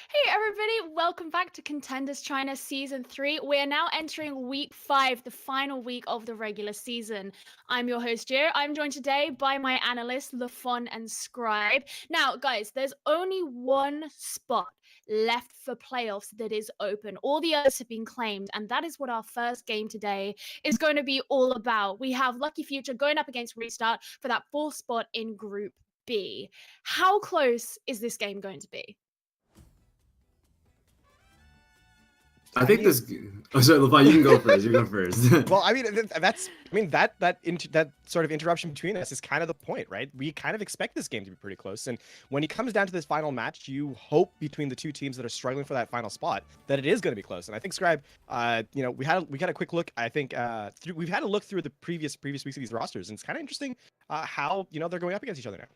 Hey everybody, welcome back to Contenders China Season 3. We are now entering week 5, the final week of the regular season. I'm your host, Jer. I'm joined today by my analysts, LaFon and Scribe. Now, guys, there's only one spot left for playoffs that is open. All the others have been claimed, and that is what our first game today is going to be all about. We have Lucky Future going up against ReStart for that 4th spot in Group B. How close is this game going to be? I think this. Oh, sorry, LaFon, you can go first. You go first. Well, I mean, that sort of interruption between us is kind of the point, right? We kind of expect this game to be pretty close, and when it comes down to this final match, you hope between the two teams that are struggling for that final spot that it is going to be close. And I think Scribe, we had a quick look. I think we've had a look through the previous weeks of these rosters, and it's kind of interesting how they're going up against each other now.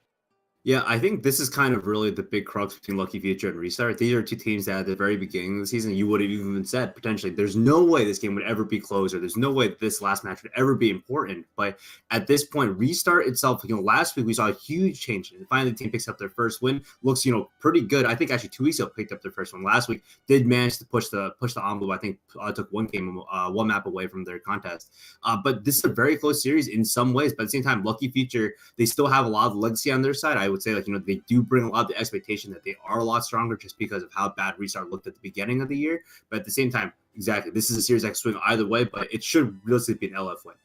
Yeah, I think this is kind of really the big crux between Lucky Future and ReStart. These are two teams that at the very beginning of the season, you would have even said potentially there's no way this game would ever be closer. There's no way this last match would ever be important. But at this point, ReStart itself, last week we saw a huge change. And finally, the team picks up their first win. Looks, pretty good. I think actually 2 weeks ago picked up their first one. Last week did manage to push the envelope. I think took one map away from their contest. But this is a very close series in some ways. But at the same time, Lucky Future, they still have a lot of legacy on their side. I would say they do bring a lot of the expectation that they are a lot stronger just because of how bad ReStart looked at the beginning of the year. But at the same time, exactly, this is a series that can swing either way, but it should realistically be an LF win.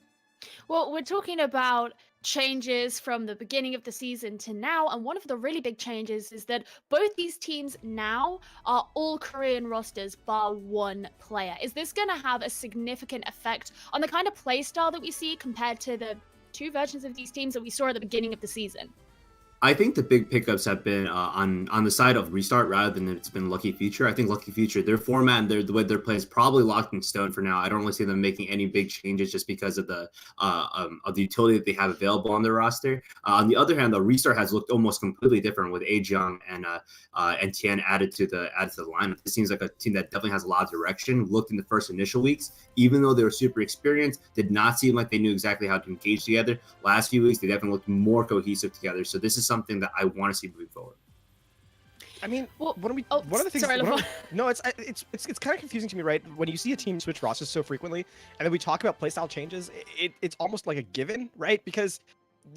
Well, we're talking about changes from the beginning of the season to now, and one of the really big changes is that both these teams now are all Korean rosters bar one player. Is this going to have a significant effect on the kind of play style that we see compared to the two versions of these teams that we saw at the beginning of the season? I think the big pickups have been on the side of ReStart rather than it's been Lucky Future. I think Lucky Future, their format and the way they're playing is probably locked in stone for now. I don't really see them making any big changes just because of the utility that they have available on their roster. On the other hand, the ReStart has looked almost completely different with Ajiang and Tian added to the lineup. It seems like a team that definitely has a lot of direction. Looked in the first initial weeks, even though they were super experienced, did not seem like they knew exactly how to engage together. Last few weeks, they definitely looked more cohesive together. So this is something that I want to see moving forward. I mean, well, one of the things. Sorry, No, it's kind of confusing to me, right? When you see a team switch rosters so frequently, and then we talk about playstyle changes, it's almost like a given, right? Because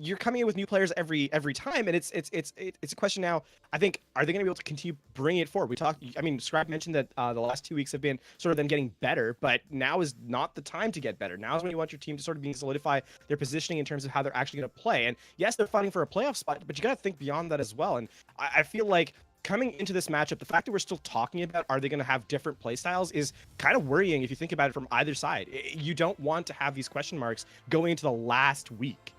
you're coming in with new players every time, and it's a question now. I think, are they going to be able to continue bringing it forward? Scribe mentioned that the last 2 weeks have been sort of them getting better, but now is not the time to get better. Now is when you want your team to sort of solidify their positioning in terms of how they're actually going to play. And yes, they're fighting for a playoff spot, but you got to think beyond that as well. And I feel like coming into this matchup, the fact that we're still talking about are they going to have different playstyles is kind of worrying if you think about it from either side. You don't want to have these question marks going into the last week.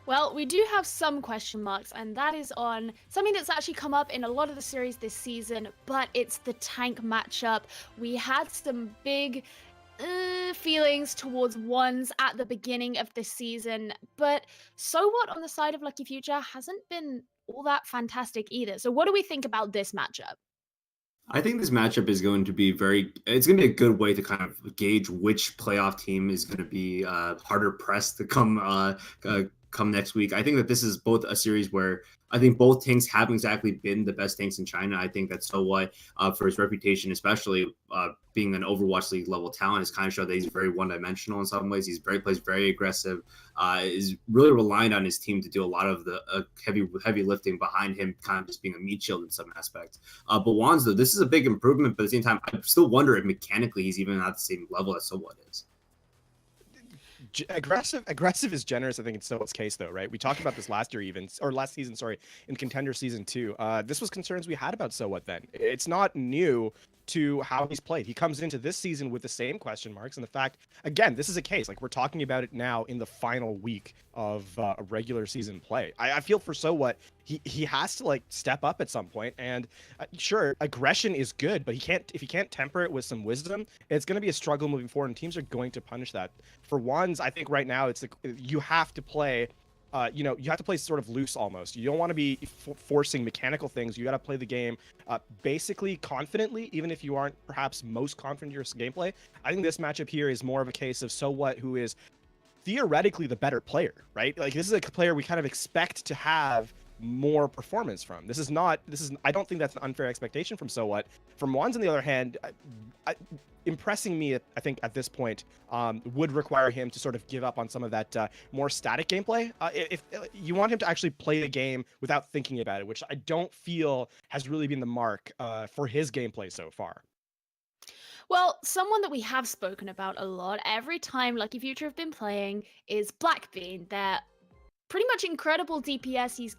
Well, we do have some question marks, and that is on something that's actually come up in a lot of the series this season, but it's the tank matchup. We had some big feelings towards ones at the beginning of the season, but so what on the side of Lucky Future hasn't been all that fantastic either. So what do we think about this matchup? I think this matchup is going to be it's going to be a good way to kind of gauge which playoff team is going to be harder pressed to come next week. I think that this is both a series where I think both tanks haven't exactly been the best tanks in China. I think that's for his reputation, especially being an Overwatch League level talent, has kind of showed that he's very one-dimensional in some ways. Plays very aggressive, is really reliant on his team to do a lot of the heavy lifting behind him, kind of just being a meat shield in some aspects. But Wands, though, this is a big improvement, but at the same time, I still wonder if mechanically he's even at the same level as So is. Aggressive is generous, I think, in Soul's case, though, right? We talked about this last season, in Contender Season 2. This was concerns we had about So then. It's not new to how he's played. He comes into this season with the same question marks, and the fact, again, this is a case, like, we're talking about it now in the final week of a regular season play. I feel for he has to, like, step up at some point, and sure, aggression is good, but if he can't temper it with some wisdom, it's going to be a struggle moving forward, and teams are going to punish that. For Wands, I think right now you have to play you have to play sort of loose almost. You don't want to be forcing mechanical things. You got to play the game basically confidently, even if you aren't perhaps most confident in your gameplay. I think this matchup here is more of a case of who is theoretically the better player, right? Like, this is a player we kind of expect to have more performance from. I don't think that's an unfair expectation from So What. From Juan's on the other hand, impressing me, I think at this point, would require him to sort of give up on some of that more static gameplay. If you want him to actually play the game without thinking about it, which I don't feel has really been the mark for his gameplay so far. Well, someone that we have spoken about a lot every time Lucky Future have been playing is Blackbean. They're pretty much incredible DPS. He's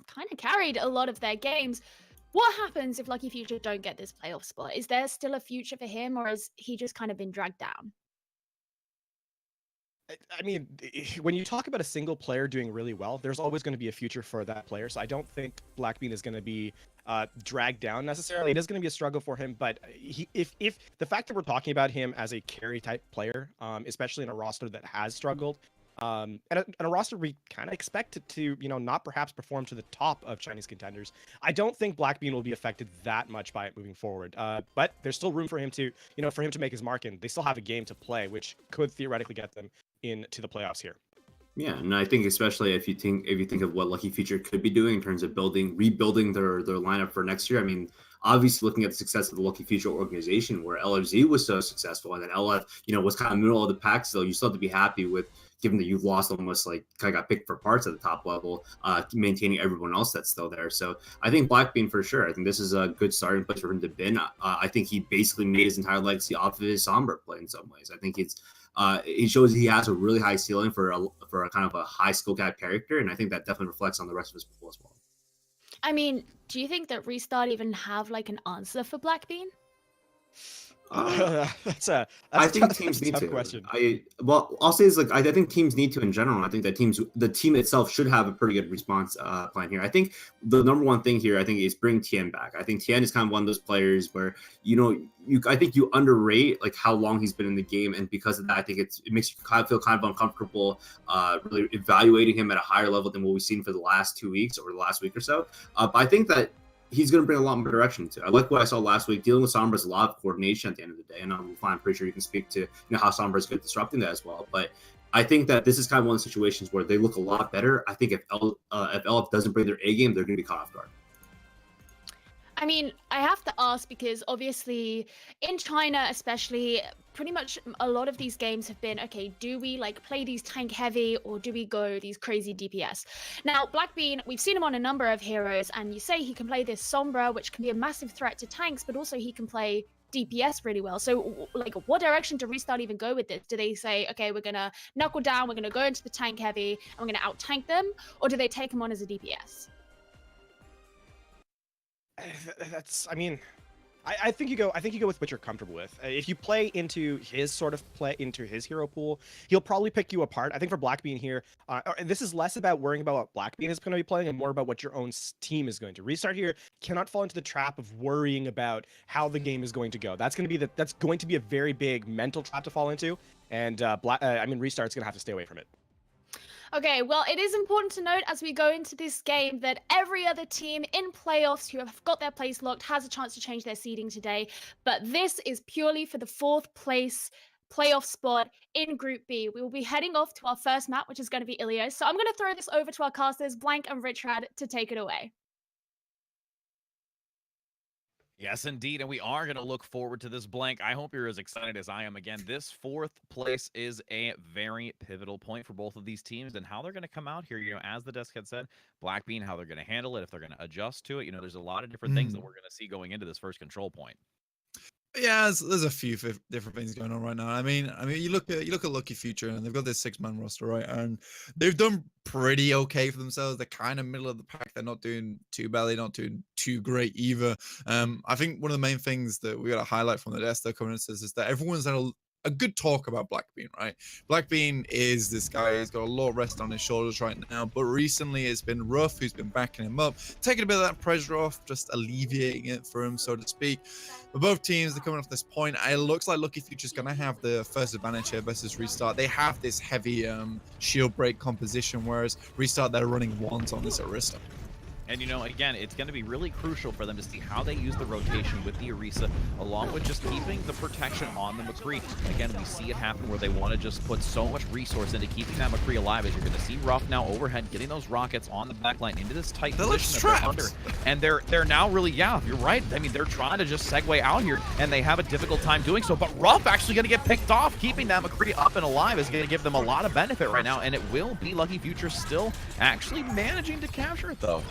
kind of carried a lot of their games. What happens if Lucky Future don't get this playoff spot? Is there still a future for him, or has he just kind of been dragged down? I mean, when you talk about a single player doing really well, there's always going to be a future for that player. So I don't think Blackbean is going to be dragged down necessarily. It is going to be a struggle for him, but if the fact that we're talking about him as a carry type player, especially in a roster that has struggled, and a roster we kind of expect it to, not perhaps perform to the top of Chinese contenders, I don't think Blackbean will be affected that much by it moving forward. But there's still room for him to, for him to make his mark, and they still have a game to play, which could theoretically get them into the playoffs here. Yeah, and I think especially if you think of what Lucky Future could be doing in terms of rebuilding their lineup for next year. I mean, obviously looking at the success of the Lucky Future organization, where LFZ was so successful, and then LF, was kind of middle of the pack. Still, you still have to be happy with, given that you've lost almost like kind of got picked for parts at the top level, maintaining everyone else that's still there. So I think Blackbean for sure. I think this is a good starting place for him to bin. I think he basically made his entire legacy off of his Sombra play in some ways. I think he shows he has a really high ceiling for a kind of a high skill cap character, and I think that definitely reflects on the rest of his pool as well. I mean, do you think that ReStart even have like an answer for Blackbean? I think teams need to. Question. I'll say is I think teams need to in general. I think that the team itself should have a pretty good response plan here. I think the number one thing here, is bring Tien back. I think Tien is kind of one of those players where I think you underrate like how long he's been in the game, and because of that, I think it makes you feel kind of uncomfortable really evaluating him at a higher level than what we've seen for the last 2 weeks or the last week or so. But I think that he's going to bring a lot more direction to. I like what I saw last week. Dealing with Sombra is a lot of coordination at the end of the day, and I'm pretty sure you can speak to how Sombra is good at disrupting that as well. But I think that this is kind of one of the situations where they look a lot better. I think if LF doesn't bring their A game, they're going to be caught off guard. I mean, I have to ask because obviously in China, especially, pretty much a lot of these games have been, okay, do we play these tank heavy or do we go these crazy DPS? Now, Blackbean, we've seen him on a number of heroes, and you say he can play this Sombra, which can be a massive threat to tanks, but also he can play DPS really well. So what direction do ReStart even go with this? Do they say, okay, we're going to knuckle down, we're going to go into the tank heavy, and we're going to out-tank them? Or do they take him on as a DPS? I think you go with what you're comfortable with. If you play into his his hero pool, he'll probably pick you apart. I think for Blackbean here, this is less about worrying about what Blackbean is going to be playing and more about what your own team is going to. ReStart here cannot fall into the trap of worrying about how the game is going to go. That's going to be a very big mental trap to fall into, and ReStart's going to have to stay away from it. Okay, well, it is important to note as we go into this game that every other team in playoffs who have got their place locked has a chance to change their seeding today. But this is purely for the 4th place playoff spot in Group B. We will be heading off to our first map, which is going to be Ilios. So I'm going to throw this over to our casters, Blank and Richrad, to take it away. Yes, indeed, and we are going to look forward to this, Blank. I hope you're as excited as I am. Again, this 4th place is a very pivotal point for both of these teams and how they're going to come out here. As the desk had said, Blackbean, how they're going to handle it, if they're going to adjust to it. There's a lot of different things that we're going to see going into this first control point. Yeah, there's a few different things going on right now. I mean, you look at Lucky Future, and they've got this 6-man roster, right? And they've done pretty okay for themselves. They're kind of middle of the pack. They're not doing too badly, not doing too great either. I think one of the main things that we got to highlight from the desk that coming is that everyone's had a good talk about Blackbean, right? Blackbean is this guy who's got a lot of rest on his shoulders right now, but recently it's been Ruff who's been backing him up, taking a bit of that pressure off, just alleviating it for him, so to speak. But both teams are coming off this point. It looks like Lucky Future's going to have the first advantage here versus ReStart. They have this heavy shield break composition, whereas ReStart, they're running ones on this Arista. And, you know, again, it's going to be really crucial for them to see how they use the rotation with the Orisa, along with just keeping the protection on the McCree. Again, we see it happen where they want to just put so much resource into keeping that McCree alive, as you're going to see Ruff now overhead, getting those rockets on the backline into this tight position that they're under. And they're now really, yeah, you're right. I mean, they're trying to just segue out here, and they have a difficult time doing so. But Ruff actually going to get picked off. Keeping that McCree up and alive is going to give them a lot of benefit right now, and it will be Lucky Future still actually managing to capture it, though.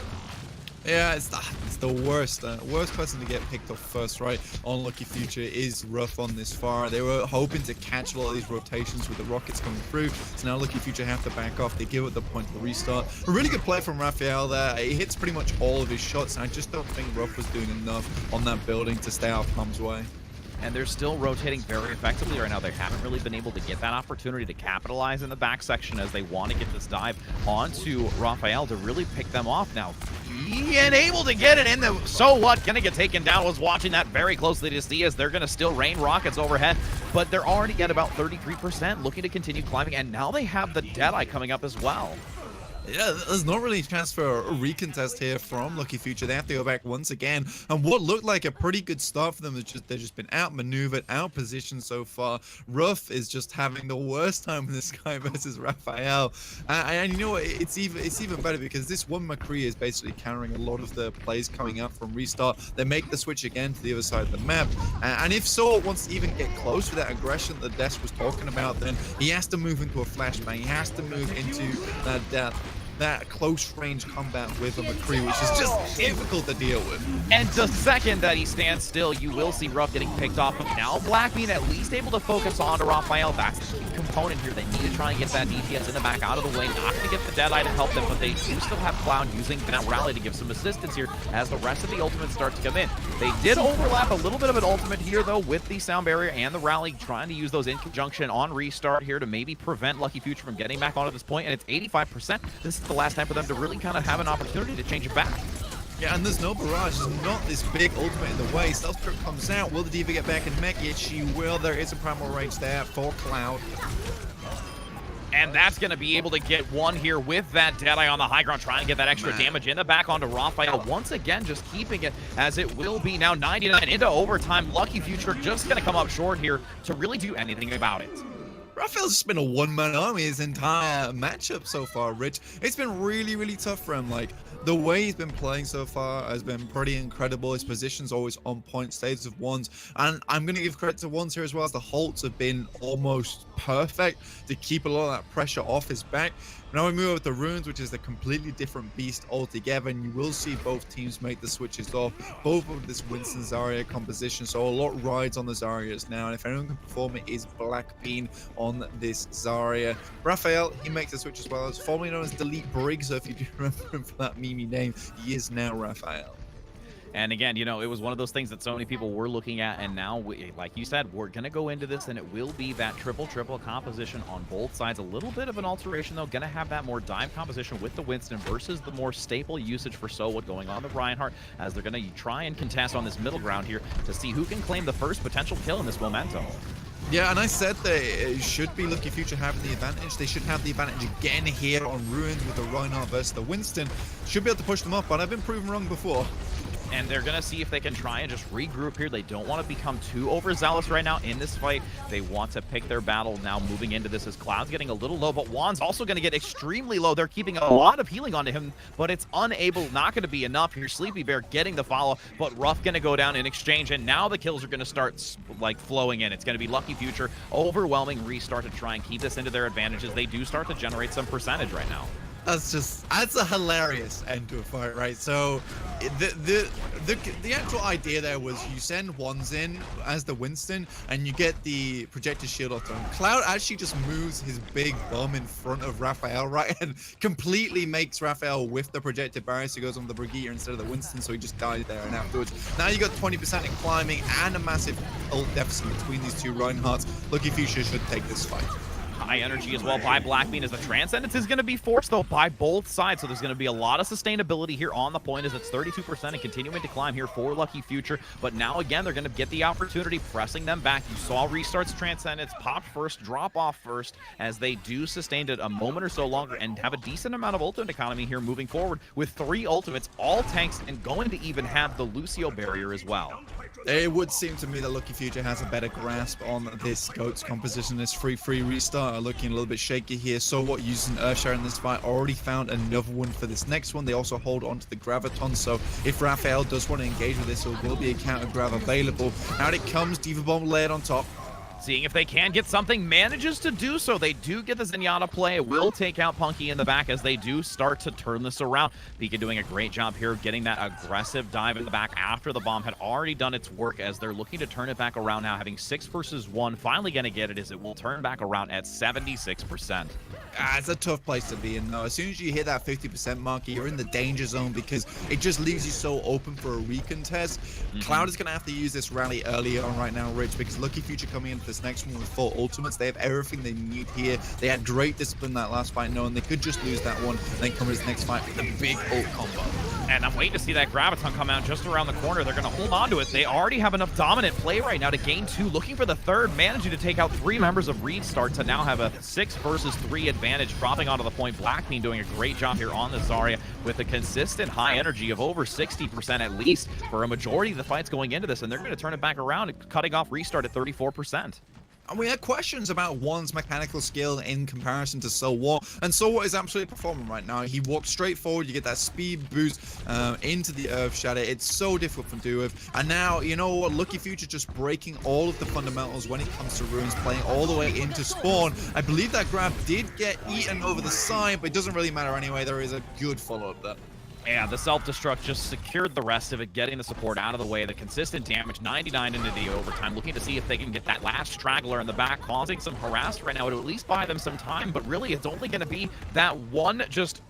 Yeah, it's the worst. Worst person to get picked off first, right? On Lucky Future is Ruff on this far. They were hoping to catch a lot of these rotations with the rockets coming through. So now Lucky Future have to back off. They give it the point to the restart. A really good play from Raphael there. He hits pretty much all of his shots. And I just don't think Ruff was doing enough on that building to stay out of harm's way. And they're still rotating very effectively right now. They haven't really been able to get that opportunity to capitalize in the back section as they want to get this dive onto Raphael to really pick them off now. And able to get it in the, so what, gonna get taken down. Was watching that very closely to see as they're gonna still rain rockets overhead, but they're already at about 33%, looking to continue climbing, and now they have the Deadeye coming up as well. Yeah, there's not really a chance for a recontest here from Lucky Future. They have to go back once again. And what looked like a pretty good start for them is just they've just been outmaneuvered, outpositioned so far. Ruff is just having the worst time in this guy versus Raphael. And you know what? It's even better because this one McCree is basically countering a lot of the plays coming out from ReStart. They make the switch again to the other side of the map. And if Saul wants to even get close to that aggression that Des was talking about, then he has to move into a flashbang. He has to move into that close range combat with a McCree, which is just difficult to deal with. And the second that he stands still, you will see Ruff getting picked off. But now Black being at least able to focus on to Raphael. That's the key component here. They need to try and get that DPS in the back out of the way. Not going to get the Deadeye to help them, but they do still have Cloud using that rally to give some assistance here as the rest of the ultimates start to come in. They did overlap a little bit of an ultimate here, though, with the sound barrier and the rally, trying to use those in conjunction on ReStart here to maybe prevent Lucky Future from getting back onto this point, and it's 85%. This is the last time for them to really kind of have an opportunity to change it back. Yeah, and there's no barrage. There's not this big ultimate in the way. Stealth Trip comes out. Will the Diva get back in mech? Yes, she will. There is a primal rage there for Cloud. And that's going to be able to get one here with that Deadeye on the high ground, trying to get that extra damage in the back onto Raphael. Once again, just keeping it as it will be now 99 into overtime. Lucky Future just going to come up short here to really do anything about it. Raphael's just been a one-man army his entire matchup so far, Rich. It's been really, really tough for him. Like, the way he's been playing so far has been pretty incredible. His position's always on point, stays with ones. And I'm going to give credit to ones here as well, as the halts have been almost perfect to keep a lot of that pressure off his back. Now we move over to Runes, which is a completely different beast altogether, and you will see both teams make the switches off, both of this Winston Zarya composition, so a lot rides on the Zaryas now, and if anyone can perform it is Blackbean on this Zarya. Raphael, he makes the switch as well, as formerly known as Delete Briggs, so if you do remember him for that meme name, he is now Raphael. And again, you know, it was one of those things that so many people were looking at, and now, like you said, we're going to go into this, and it will be that triple composition on both sides. A little bit of an alteration, though. Going to have that more dive composition with the Winston versus the more staple usage for Sowood going on the Reinhardt, as they're going to try and contest on this middle ground here to see who can claim the first potential kill in this momentum. Yeah, and I said they should be Lucky Future having the advantage. They should have the advantage again here on Ruins with the Reinhardt versus the Winston. Should be able to push them up, but I've been proven wrong before. And they're going to see if they can try and just regroup here. They don't want to become too overzealous right now in this fight. They want to pick their battle now moving into this, as Cloud's getting a little low, but Juan's also going to get extremely low. They're keeping a lot of healing onto him, but it's not going to be enough here. Sleepy Bear getting the follow, but Ruff going to go down in exchange, and now the kills are going to start like flowing in. It's going to be Lucky Future overwhelming ReStart to try and keep this into their advantages. They do start to generate some percentage right now. That's a hilarious end to a fight, right? So the actual idea there was you send ones in as the Winston and you get the projector shield off them. Cloud actually just moves his big bum in front of Raphael, right? And completely makes Raphael with the projected barrier, so he goes on the Brigitte instead of the Winston, so he just dies there. And afterwards, now you got 20% in climbing and a massive ult deficit between these two Reinhardts. Lucky Future should take this fight. high energy as well by Blackbean as the Transcendence is going to be forced, though, by both sides. So there's going to be a lot of sustainability here on the point as it's 32% and continuing to climb here for Lucky Future. But now, again, they're going to get the opportunity, pressing them back. You saw ReStart's Transcendence pop first, drop off first, as they do sustain it a moment or so longer and have a decent amount of ultimate economy here moving forward with 3 ultimates, all tanks, and going to even have the Lucio barrier as well. It would seem to me that Lucky Future has a better grasp on this GOAT's composition. This 3-3 restart are looking a little bit shaky here. So what, using Earthshare in this fight, already found another one for this next one. They also hold on to the Graviton, so if Raphael does want to engage with this, there will be a counter grab available. Out it comes, Diva Bomb layered on top. Seeing if they can get something, manages to do so. They do get the Zenyatta play. It will take out Punky in the back as they do start to turn this around. Pika doing a great job here, getting that aggressive dive in the back after the bomb had already done its work as they're looking to turn it back around now, having 6 versus 1. Finally going to get it as it will turn back around at 76%. It's a tough place to be in, though. As soon as you hit that 50% mark, you're in the danger zone because it just leaves you so open for a recontest. Cloud is going to have to use this rally early on right now, Rich, because Lucky Future coming into this next one with 4 ultimates. They have everything they need here. They had great discipline that last fight, knowing they could just lose that one and then come to this next fight with a big ult combo. And I'm waiting to see that Graviton come out just around the corner. They're going to hold on to it. They already have enough dominant play right now to gain 2. Looking for the third, managing to take out 3 members of ReStart to now have a 6 versus 3 advantage, dropping onto the point. Blackbean doing a great job here on the Zarya with a consistent high energy of over 60% at least for a majority of the fights going into this. And they're going to turn it back around, cutting off ReStart at 34%. And we had questions about One's mechanical skill in comparison to So What, and So What is absolutely performing right now. He walks straight forward, you get that speed boost into the Earth Shatter. It's so difficult to do with. And now, you know what, Lucky Future just breaking all of the fundamentals when it comes to Ruins, playing all the way into Spawn. I believe that grab did get eaten over the side, but it doesn't really matter anyway. There is a good follow-up there. Yeah, the self-destruct just secured the rest of it, getting the support out of the way. The consistent damage, 99 into the overtime, looking to see if they can get that last straggler in the back, causing some harass right now to at least buy them some time. But really, it's only going to be that one just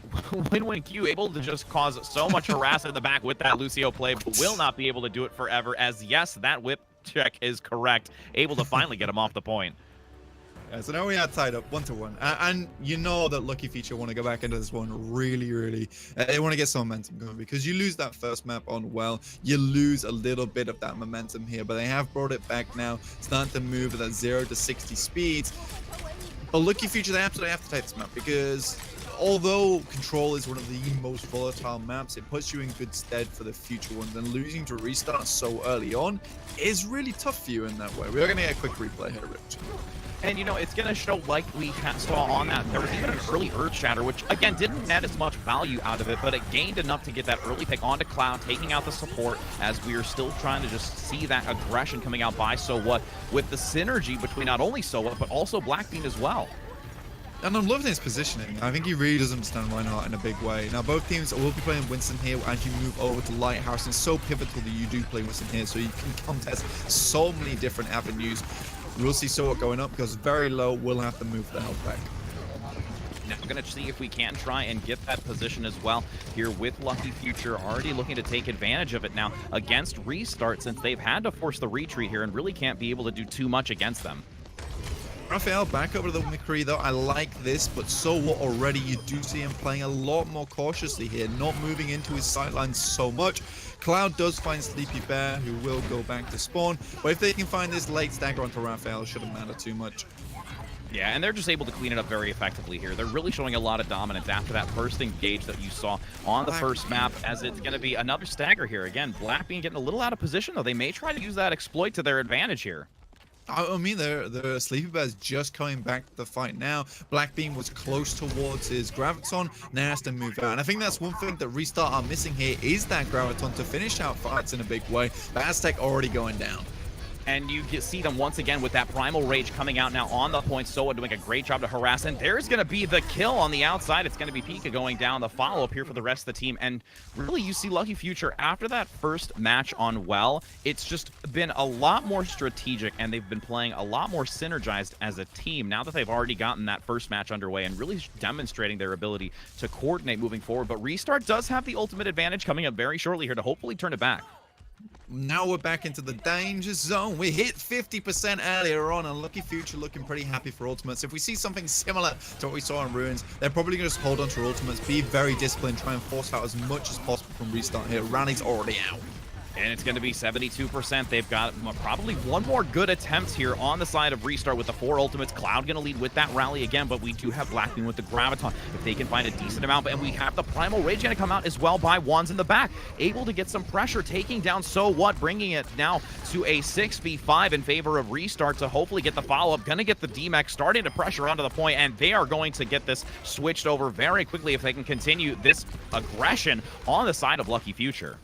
win-win Q, able to just cause so much harass in the back with that Lucio play, but will not be able to do it forever, as yes, that whip check is correct, able to finally get him off the point. Yeah, so now we are tied up 1-1, and you know that Lucky Future want to go back into this one really. They want to get some momentum going, because you lose that first map on well, you lose a little bit of that momentum here, but they have brought it back now, starting to move at that 0 to 60 speeds. But Lucky Future, they absolutely have to take this map, because although Control is one of the most volatile maps, it puts you in good stead for the future ones, and losing to ReStart so early on is really tough for you in that way. We're going to get a quick replay here, Rich. And, you know, it's going to show, like we saw on that, there was even an early Earth Shatter, which, again, didn't add as much value out of it, but it gained enough to get that early pick onto Cloud, taking out the support, as we are still trying to just see that aggression coming out by So What, with the synergy between not only So What, but also Blackbean as well. And I'm loving his positioning. I think he really does understand Reinhardt in a big way. Now, both teams will be playing Winston here as you move over to Lighthouse. It's so pivotal that you do play Winston here, so you can contest so many different avenues. We'll see So What going up, because very low, we'll have to move the health back. Now we're going to see if we can try and get that position as well here with Lucky Future, already looking to take advantage of it now against ReStart, since they've had to force the retreat here and really can't be able to do too much against them. Raphael back over to the McCree though. I like this, but So What already, you do see him playing a lot more cautiously here, not moving into his sightlines so much. Cloud does find Sleepy Bear, who will go back to spawn, but if they can find this late stagger onto Raphael, it shouldn't matter too much. Yeah, and they're just able to clean it up very effectively here. They're really showing a lot of dominance after that first engage that you saw on the first map, as it's going to be another stagger here. Again, Blackbean getting a little out of position, though. They may try to use that exploit to their advantage here. I mean, the Sleepy Bear's just coming back to the fight now. Blackbean was close towards his Graviton, now has to move out. And I think that's one thing that ReStart are missing here, is that Graviton to finish out fights in a big way. But Aztec already going down. And you see them once again with that Primal Rage coming out now on the point. Soa doing a great job to harass. And there's going to be the kill on the outside. It's going to be Pika going down, the follow-up here for the rest of the team. And really, you see Lucky Future, after that first match on Well, it's just been a lot more strategic, and they've been playing a lot more synergized as a team now that they've already gotten that first match underway and really demonstrating their ability to coordinate moving forward. But ReStart does have the ultimate advantage coming up very shortly here to hopefully turn it back. now we're back into the danger zone. We hit 50% earlier on, and Lucky Future looking pretty happy for ultimates. If we see something similar to what we saw in Ruins, they're probably going to just hold on to ultimates, be very disciplined, try and force out as much as possible from Restart here. Rally's already out. And it's going to be 72%. They've got probably one more good attempt here on the side of Restart with the 4 ultimates. Cloud going to lead with that rally again, but we do have Blackbeam with the Graviton. If they can find a decent amount, and we have the Primal Rage going to come out as well by Wands in the back. Able to get some pressure, taking down So What, bringing it now to a 6v5 in favor of Restart to hopefully get the follow-up. Going to get the DMX starting to pressure onto the point, and they are going to get this switched over very quickly if they can continue this aggression on the side of Lucky Future.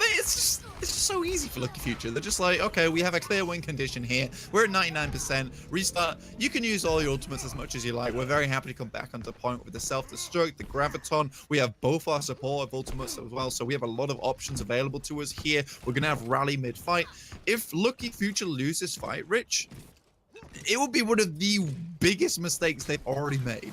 It's just so easy for Lucky Future. They're just like, okay, we have a clear win condition here. We're at 99%. Restart. You can use all your ultimates as much as you like. We're very happy to come back onto point with the self-destruct, the Graviton. We have both our supportive ultimates as well, so we have a lot of options available to us here. We're going to have Rally mid-fight. If Lucky Future lose this fight, Rich, it will be one of the biggest mistakes they've already made.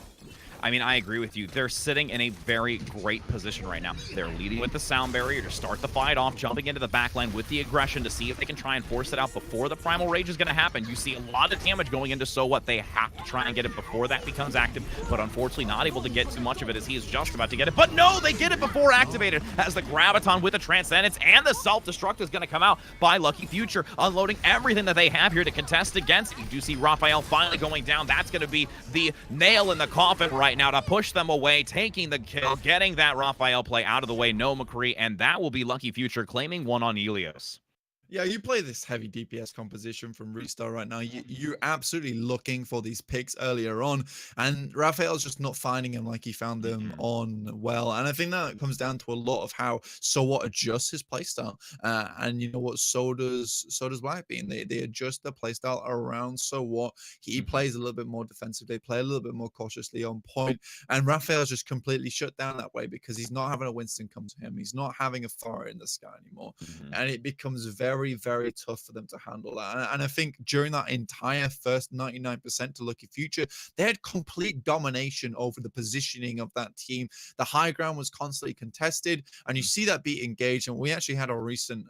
I mean, I agree with you. They're sitting in a very great position right now. They're leading with the sound barrier to start the fight off, jumping into the backline with the aggression to see if they can try and force it out before the Primal Rage is going to happen. You see a lot of damage going into So What. They have to try and get it before that becomes active, but unfortunately not able to get too much of it as he is just about to get it. But no, they get it before activated as the Graviton with the Transcendence and the Self-Destruct is going to come out by Lucky Future, unloading everything that they have here to contest against. You do see Raphael finally going down. That's going to be the nail in the coffin right now to push them away, taking the kill, getting that Raphael play out of the way, no McCree, and that will be Lucky Future claiming one on Elios. Yeah, you play this heavy DPS composition from Restart right now. You're absolutely looking for these picks earlier on, and Raphael's just not finding them like he found them on well. And I think that comes down to a lot of how So What adjusts his playstyle. And you know what, so does Blackbeam. They adjust their playstyle around So What. He plays a little bit more defensive. They play a little bit more cautiously on point. And Raphael's just completely shut down that way because he's not having a Winston come to him. He's not having a fire in the sky anymore. And it becomes very, very tough for them to handle that. And I think during that entire first 99% to Lucky Future, they had complete domination over the positioning of that team. The high ground was constantly contested, and you see that beat engaged. And we actually had a recent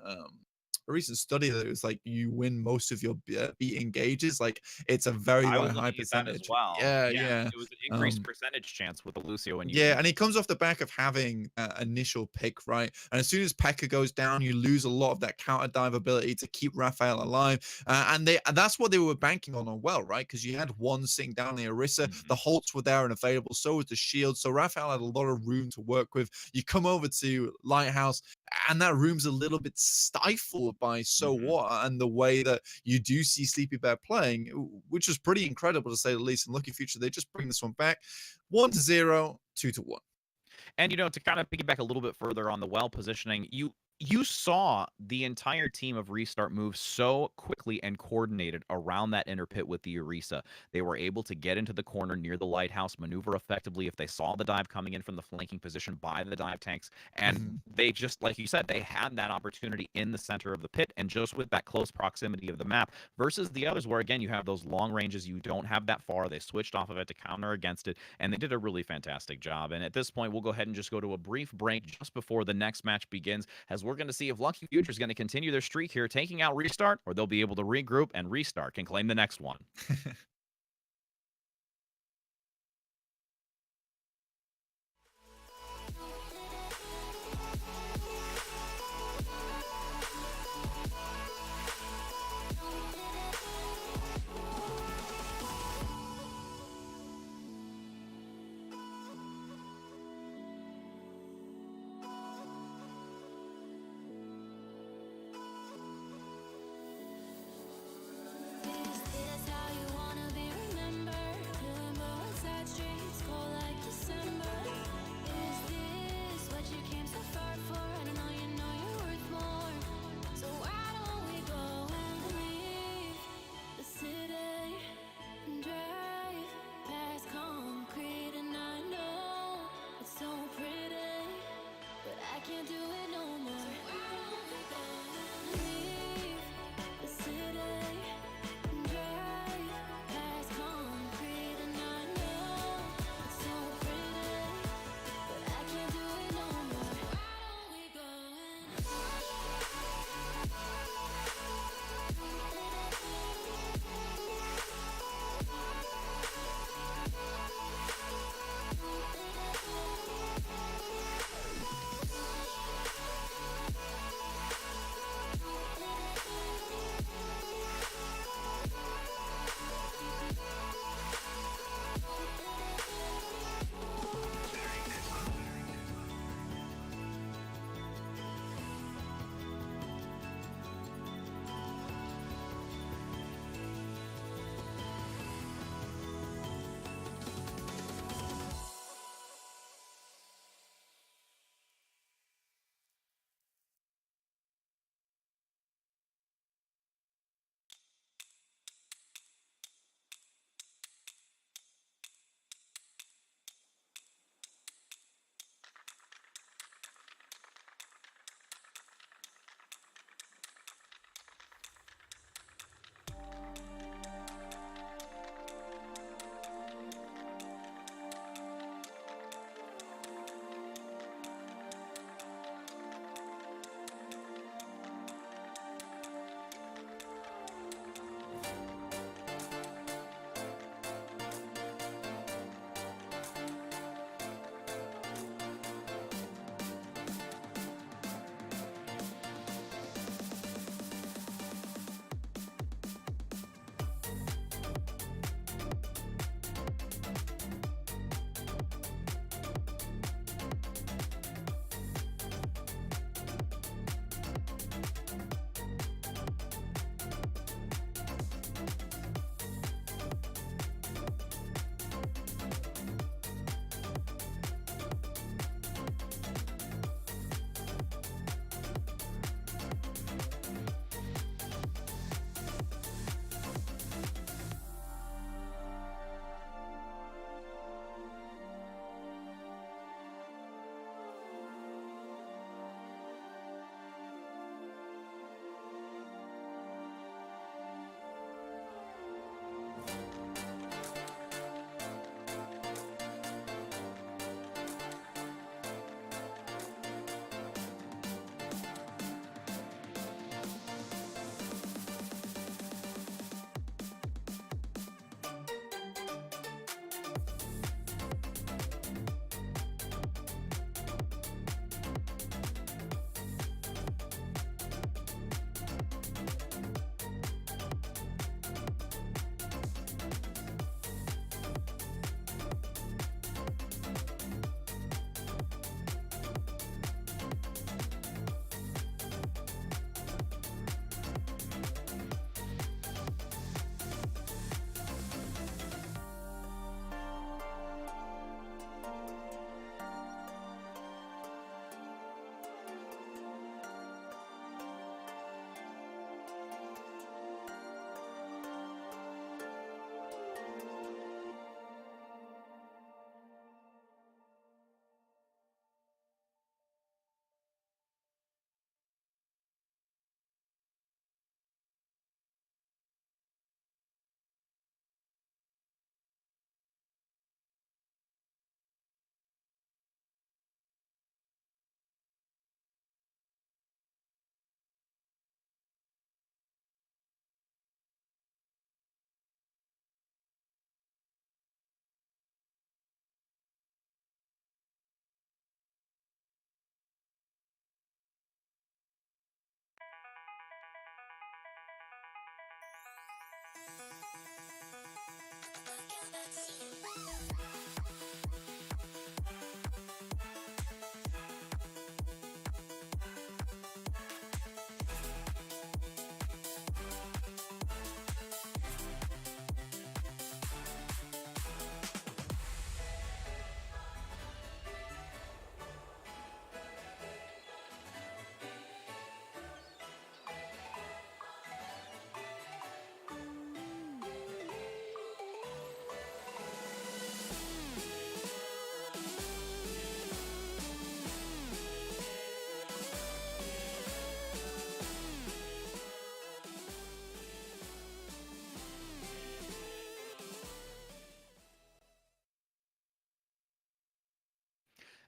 study that it was like you win most of your beat engages. Like it's a very high percentage. As well. Yeah. It was an increased percentage chance with the Lucio and yeah, and he comes off the back of having initial pick, right? And as soon as P.E.K.K.A goes down, you lose a lot of that counter dive ability to keep Raphael alive. And that's what they were banking on well, right? Because you had one sitting down the Orisa, the Holts were there and available, so was the shield. So Raphael had a lot of room to work with. You come over to Lighthouse, and that room's a little bit stifled by So What and the way that you do see Sleepy Bear playing, which was pretty incredible to say the least. And Lucky Future, they just bring this one back 1-0, 2-1. And, you know, to kind of piggyback a little bit further on the well positioning, you saw the entire team of Restart move so quickly and coordinated around that inner pit with the Orisa. They were able to get into the corner near the lighthouse, maneuver effectively if they saw the dive coming in from the flanking position by the dive tanks. And they just, like you said, they had that opportunity in the center of the pit and just with that close proximity of the map versus the others where, again, you have those long ranges. You don't have that far. They switched off of it to counter against it, and they did a really fantastic job. And at this point, we'll go ahead and just go to a brief break just before the next match begins, as we're going to see if Lucky Future is going to continue their streak here, taking out Restart, or they'll be able to regroup and Restart can claim the next one. Is this how you wanna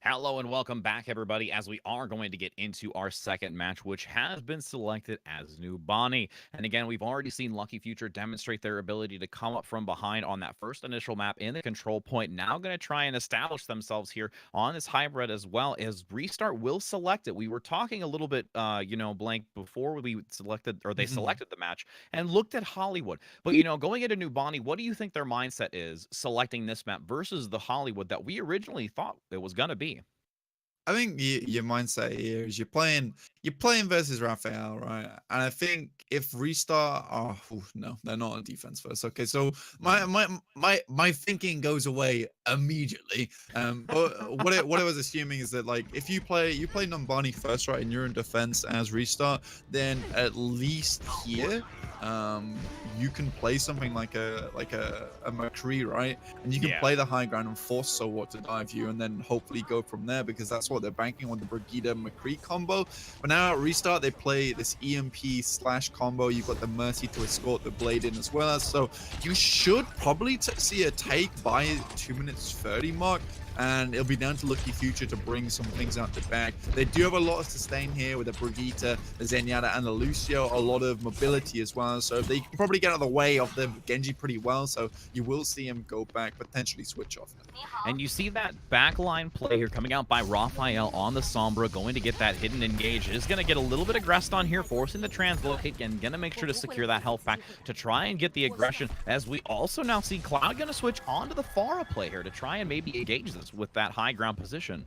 Hello and welcome back, everybody, as we are going to get into our second match, which has been selected as New Bonnie. And again, we've already seen Lucky Future demonstrate their ability to come up from behind on that first initial map in the control point. Now going to try and establish themselves here on this hybrid as well, as ReStart will select it. We were talking a little bit, Blank, before we selected, or they selected the match and looked at Hollywood. But, going into New Bonnie, what do you think their mindset is selecting this map versus the Hollywood that we originally thought it was going to be? I think your mindset here is you're playing versus Raphael, right? And I think if ReStart, no, they're not on defense first. Okay, so my thinking goes away immediately. But what I was assuming is that, like, if you play Numbani first, right, and you're in defense as ReStart, then at least here you can play something like a McCree, right? And you can play the high ground and force Sowat to dive you, and then hopefully go from there, because that's what they're banking on, the Brigida McCree combo. But now at ReStart, they play this EMP / combo. You've got the Mercy to escort the blade in as well. So you should probably see a take by 2 minutes 30 mark. And it'll be down to Lucky Future to bring some things out the back. They do have a lot of sustain here with the Brigitte, the Zenyatta, and the Lucio. A lot of mobility as well. So they can probably get out of the way of the Genji pretty well. So you will see him go back, potentially switch off. And you see that backline play here coming out by Raphael on the Sombra, going to get that hidden engage. It is going to get a little bit aggressed on here, forcing the translocate, and going to make sure to secure that health pack to try and get the aggression. As we also now see Cloud going to switch onto the Pharah play here to try and maybe engage this with that high ground position.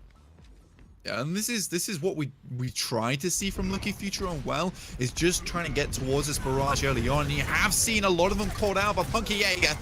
Yeah, and this is what we try to see from Lucky Future on well, is just trying to get towards this barrage early on. And you have seen a lot of them caught out by Punky Jaeger.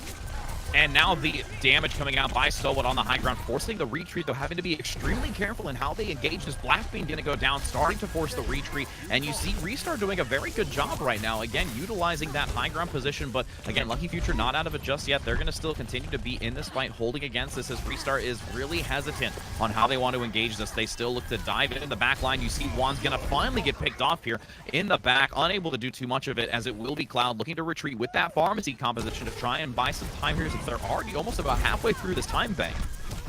And now the damage coming out by Sowat on the high ground, forcing the retreat, though having to be extremely careful in how they engage. This Black Bean going to go down, starting to force the retreat. And you see ReStart doing a very good job right now, again, utilizing that high ground position. But again, Lucky Future not out of it just yet. They're going to still continue to be in this fight, holding against this, as ReStart is really hesitant on how they want to engage this. They still look to dive in the back line. You see Juan's going to finally get picked off here in the back, unable to do too much of it, as it will be Cloud looking to retreat with that pharmacy composition to try and buy some time here, since they're already almost about halfway through this time bank.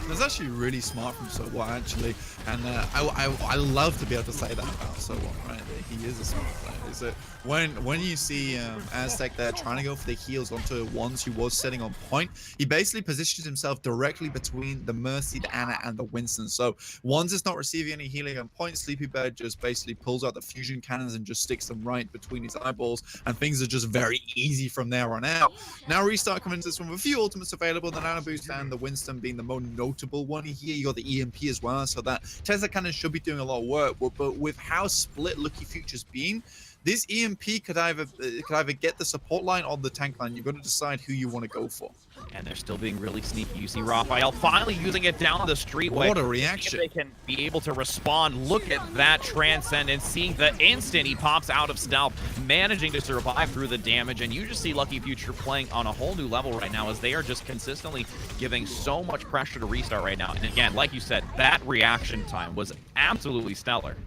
That's actually really smart from Sowat, actually, and I love to be able to say that about Sowat, right? He is a smart player. Is that when you see Aztec there trying to go for the heals onto Wands, who was sitting on point, he basically positions himself directly between the Mercy, the Ana, and the Winston. So Wands is not receiving any healing on point. Sleepy Bear just basically pulls out the fusion cannons and just sticks them right between his eyeballs, and things are just very easy from there on out. Now ReStart coming into this one with a few ultimates available, the Nano Boost and the Winston being the most notable one here. You got the EMP as well, so that Tesla cannon should be doing a lot of work. But with how split Lucky Future's been, this EMP could either get the support line or the tank line. You've got to decide who you want to go for. And they're still being really sneaky. You see Raphael finally using it down the streetway. What a reaction. If they can be able to respond. Look at that transcendence. Seeing the instant he pops out of stealth, managing to survive through the damage. And you just see Lucky Future playing on a whole new level right now, as they are just consistently giving so much pressure to ReStart right now. And again, like you said, that reaction time was absolutely stellar.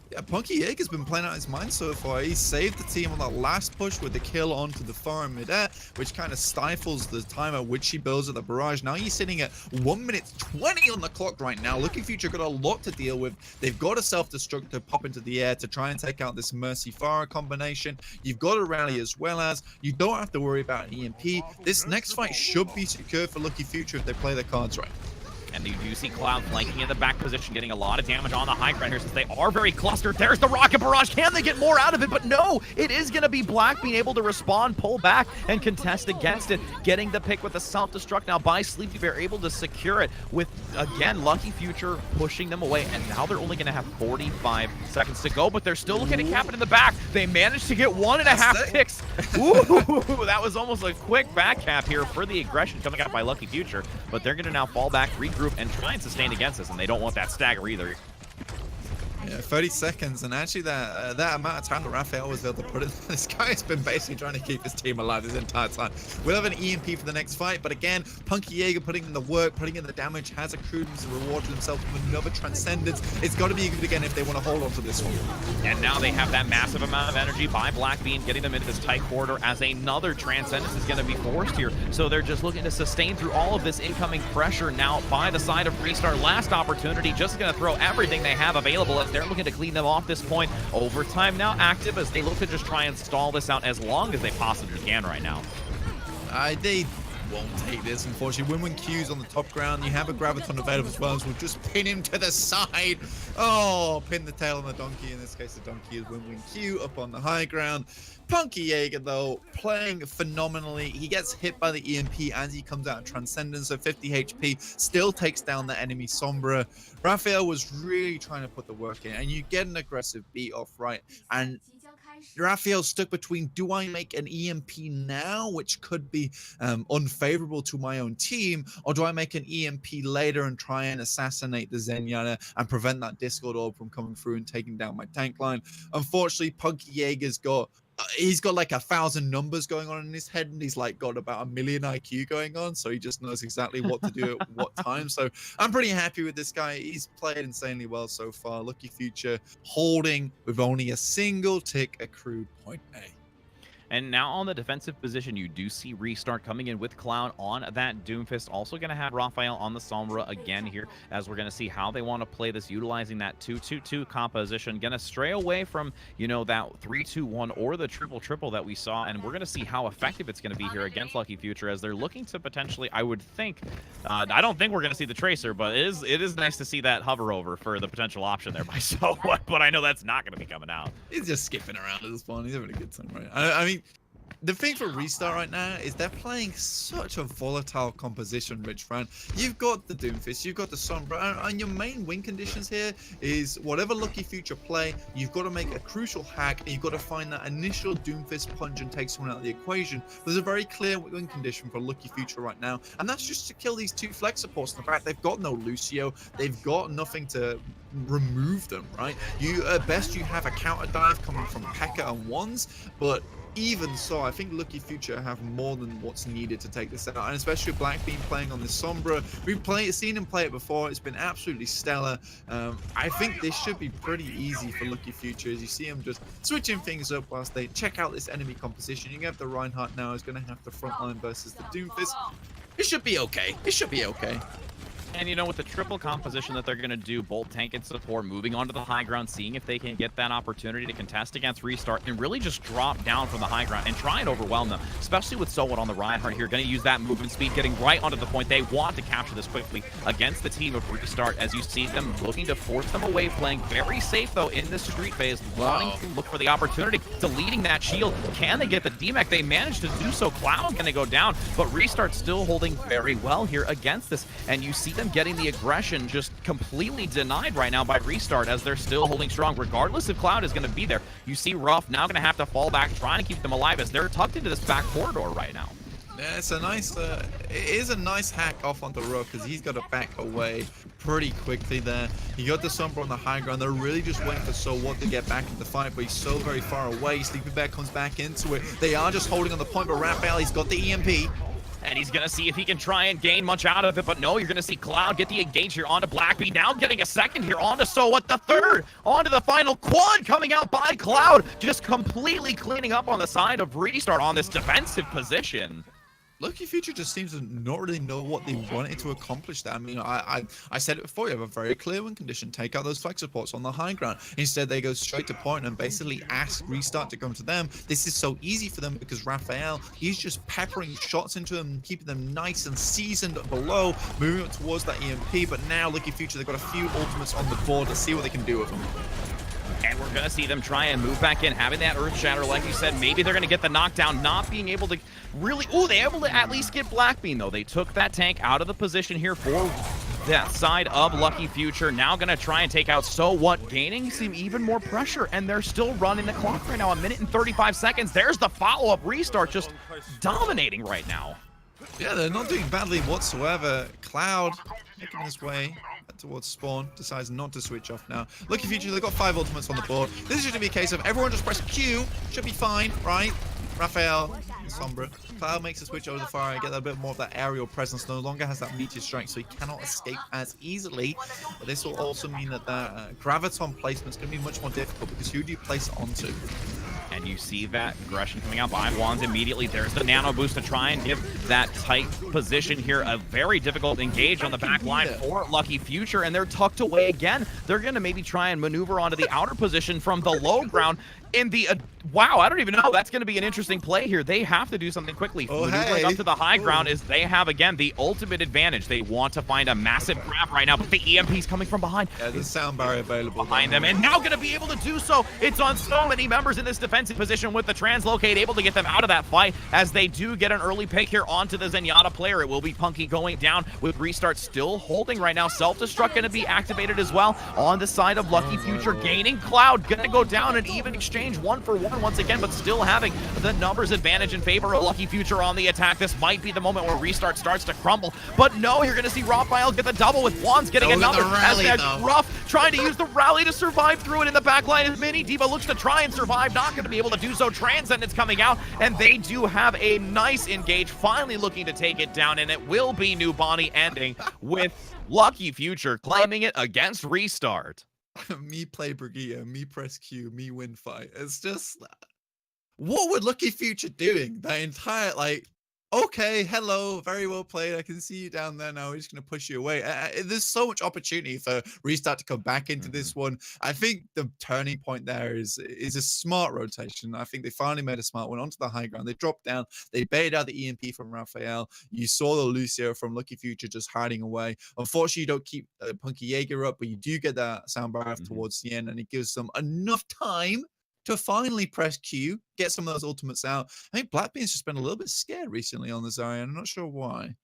Yeah, Punky Egg has been playing out his mind so far. He saved the team on that last push with the kill onto the Pharah mid-air, which kind of stifles the time at which he builds at the barrage. Now he's sitting at 1 minute 20 on the clock right now. Lucky Future got a lot to deal with. They've got a self-destruct to pop into the air to try and take out this Mercy Pharah combination. You've got a rally as well, as you don't have to worry about an EMP. This next fight should be secure for Lucky Future if they play their cards right. And you do see Cloud flanking in the back position, getting a lot of damage on the high ground here since they are very clustered. There's the rocket barrage. Can they get more out of it? But no, it is going to be Black being able to respond, pull back, and contest against it. Getting the pick with the self-destruct now by Sleepy Bear, able to secure it with, again, Lucky Future pushing them away. And now they're only going to have 45 seconds to go, but they're still looking to cap it in the back. They managed to get 1.5 ticks. Ooh, that was almost a quick back cap here for the aggression coming out by Lucky Future. But they're going to now fall back, regroup, and try and sustain against us, and they don't want that stagger either. Yeah, 30 seconds, and actually that amount of time that Raphael was able to put in, this guy has been basically trying to keep his team alive this entire time. We'll have an EMP for the next fight, but again, Punky Jaeger putting in the work, putting in the damage, has accrued and rewarded himself with another Transcendence. It's got to be good again if they want to hold on to this one. And now they have that massive amount of energy by Blackbean, getting them into this tight corridor as another Transcendence is going to be forced here. So they're just looking to sustain through all of this incoming pressure now by the side of ReStart. Last opportunity, just going to throw everything they have available as they're looking to clean them off this point. Overtime now active as they look to just try and stall this out as long as they possibly can right now. They won't take this, unfortunately. Win-Win Q's on the top ground. You have a Graviton available as well, so we'll just pin him to the side. Oh, pin the tail on the donkey. In this case, the donkey is Win-Win Q up on the high ground. Punky Jaeger, though, playing phenomenally. He gets hit by the EMP as he comes out of Transcendence, so 50 HP, still takes down the enemy Sombra. Raphael was really trying to put the work in, and you get an aggressive beat off, right? And Raphael stuck between, do I make an EMP now, which could be unfavorable to my own team, or do I make an EMP later and try and assassinate the Zenyatta and prevent that Discord orb from coming through and taking down my tank line? Unfortunately, Punky Jaeger's got he's got like 1,000 numbers going on in his head, and he's like got about 1 million IQ going on, so he just knows exactly what to do at what time. So I'm pretty happy with this guy. He's played insanely well so far. Lucky Future holding with only a single tick accrued point A. And now on the defensive position, you do see ReStart coming in with Cloud on that Doomfist. Also going to have Raphael on the Sombra again here, as we're going to see how they want to play this, utilizing that 2-2-2 composition. Going to stray away from, you know, that 3-2-1 or the triple-triple that we saw, and we're going to see how effective it's going to be here against Lucky Future, as they're looking to potentially, I would think, I don't think we're going to see the Tracer, but it is nice to see that hover over for the potential option there by So, but I know that's not going to be coming out. He's just skipping around at this point. He's having a good time, right? I mean, the thing for ReStart right now is they're playing such a volatile composition, Rich Fran. You've got the Doomfist, you've got the Sombra, and your main win conditions here is whatever Lucky Future play, you've got to make a crucial hack, and you've got to find that initial Doomfist punch and take someone out of the equation. There's a very clear win condition for Lucky Future right now, and that's just to kill these two flex supports. In fact, they've got no Lucio, they've got nothing to remove them, right? You at best you have a counter dive coming from P.E.K.K.A and Wands, but even so, I think Lucky Future have more than what's needed to take this out, and especially with Blackbean playing on this Sombra. We've seen him play it before. It's been absolutely stellar. I think this should be pretty easy for Lucky Future, as you see him just switching things up whilst they check out this enemy composition. You have the Reinhardt now, who's going to have the frontline versus the Doomfist. It should be okay. It should be okay. And, you know, with the triple composition that they're going to do, both tank and support, moving onto the high ground, seeing if they can get that opportunity to contest against ReStart and really just drop down from the high ground and try and overwhelm them, especially with Someone on the Reinhardt here, going to use that movement speed, getting right onto the point. They want to capture this quickly against the team of ReStart, as you see them looking to force them away, playing very safe, though, in this street phase, wanting to look for the opportunity, deleting that shield. Can they get the DMAC? They managed to do so. Cloud going to go down, but ReStart still holding very well here against this, and you see them getting the aggression just completely denied right now by ReStart, as they're still holding strong regardless if Cloud is going to be there. You see Ruff now going to have to fall back, trying to keep them alive as they're tucked into this back corridor right now. Yeah, it's a nice, it is a nice hack off onto Ruff, because he's got to back away pretty quickly there. You got the Sombra on the high ground. They're really just waiting for So What to get back into the fight, but he's so very far away. Sleepy Bear comes back into it. They are just holding on the point, but Raphael, he's got the EMP. And he's going to see if he can try and gain much out of it, but no, you're going to see Cloud get the engage here onto Blackbean, now getting a second here onto So What, the third, onto the final quad coming out by Cloud, just completely cleaning up on the side of ReStart on this defensive position. Lucky Future just seems to not really know what they wanted to accomplish there. I mean, I said it before, you have a very clear win condition. Take out those flex supports on the high ground. Instead, they go straight to point and basically ask ReStart to come to them. This is so easy for them because Raphael, he's just peppering shots into them, keeping them nice and seasoned below, moving up towards that EMP. But now Lucky Future, they've got a few ultimates on the board. Let's see what they can do with them. And we're going to see them try and move back in, having that Earth Shatter, like you said. Maybe they're going to get the knockdown, not being able to really... Oh, they able to at least get Blackbean, though. They took that tank out of the position here for that side of Lucky Future. Now going to try and take out So What, gaining some even more pressure, and they're still running the clock right now. 1 minute and 35 seconds. There's the follow-up ReStart, just dominating right now. Yeah, they're not doing badly whatsoever. Cloud making his way towards spawn, decides not to switch off now. Lucky Future, they've got 5 ultimates on the board. This is just gonna be a case of everyone just press Q, should be fine, right? Raphael, Sombra. Cloud makes a switch over the fire, get a bit more of that aerial presence, no longer has that meteor strike, so he cannot escape as easily. But this will also mean that the Graviton placement is going to be much more difficult, because who do you place it onto? And you see that aggression coming out by Wands immediately. There's the nano boost to try and give that tight position here. A very difficult engage on the back line for Lucky Future, and they're tucked away again. They're going to maybe try and maneuver onto the outer position from the low ground. In the wow, I don't even know. That's going to be an interesting play here. They have to do something quickly. Maneuvering up to the high ground is they have, again, the ultimate advantage. They want to find a massive grab right now, but the EMP's coming from behind. Yeah, there's sound barrier available behind them, and now going to be able to do so. It's on so many members in this defensive position with the translocate, able to get them out of that fight as they do get an early pick here onto the Zenyatta player. It will be Punky going down with ReStart still holding right now. Self-destruct going to be activated as well on the side of Lucky Future, gaining Cloud, going to go down an even exchange 1-for-1 once again, but still having the numbers advantage in favor of Lucky Future on the attack. This might be the moment where ReStart starts to crumble, but no, you're going to see Raphael get the double with Wands getting another. As that's rough, trying to use the rally to survive through it in the backline as Mini Diva looks to try and survive, not going to be able to do so. Transcendence coming out, and they do have a nice engage, finally looking to take it down, and it will be New Bonnie ending with Lucky Future claiming it against ReStart. Me play Brigitte, me press Q, me win fight. It's just, what would Lucky Future doing? That entire, like, okay, hello, very well played. I can see you down there now. We're just going to push you away. There's so much opportunity for ReStart to come back into this one. I think the turning point there is a smart rotation. I think they finally made a smart one onto the high ground. They dropped down. They baited out the EMP from Raphael. You saw the Lucio from Lucky Future just hiding away. Unfortunately, you don't keep Punky Jaeger up, but you do get that soundbar towards the end, and it gives them enough time to finally press Q, get some of those ultimates out. I think Blackbean's just been a little bit scared recently on the Zarya. I'm not sure why.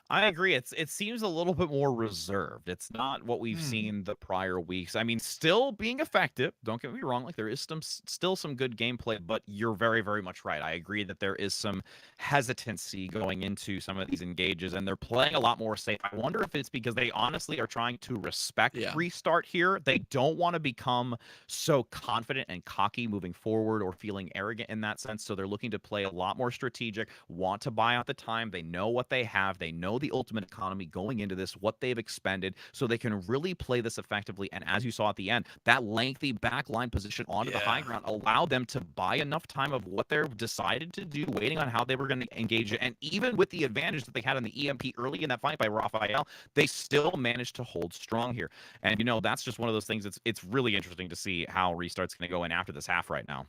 I agree. It seems a little bit more reserved. It's not what we've seen the prior weeks. I mean, still being effective. Don't get me wrong. Like, there is still some good gameplay, but you're very, very much right. I agree that there is some hesitancy going into some of these engages, and they're playing a lot more safe. I wonder if it's because they honestly are trying to respect ReStart here. They don't want to become so confident and cocky moving forward or feeling arrogant in that sense. So they're looking to play a lot more strategic, want to buy out the time. They know what they have. They know the ultimate economy going into this, what they've expended, so they can really play this effectively. And as you saw at the end, that lengthy backline position onto the high ground allowed them to buy enough time of what they're decided to do, waiting on how they were going to engage it. And even with the advantage that they had on the EMP early in that fight by Raphael, they still managed to hold strong here. And, you know, that's just one of those things. It's really interesting to see how ReStart's going to go in after this half right now.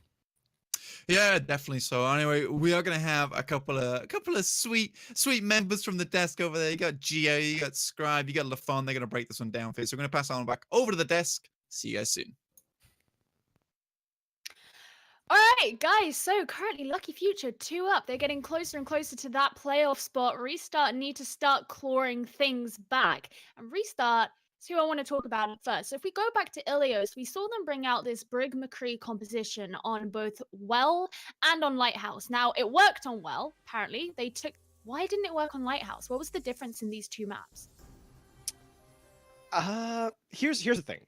Yeah, definitely so. Anyway, we are going to have a couple of sweet members from the desk over there. You got Gio, you got Scribe, you got LaFon. They're going to break this one down for you. So we're going to pass on back over to the desk. See you guys soon. All right, guys. So currently, Lucky Future 2 up. They're getting closer and closer to that playoff spot. ReStart need to start clawing things back. And ReStart is who I want to talk about first. So if we go back to Ilios, we saw them bring out this Brig McCree composition on both Well and on Lighthouse. Now, it worked on Well, apparently. Why didn't it work on Lighthouse? What was the difference in these two maps? Here's the thing.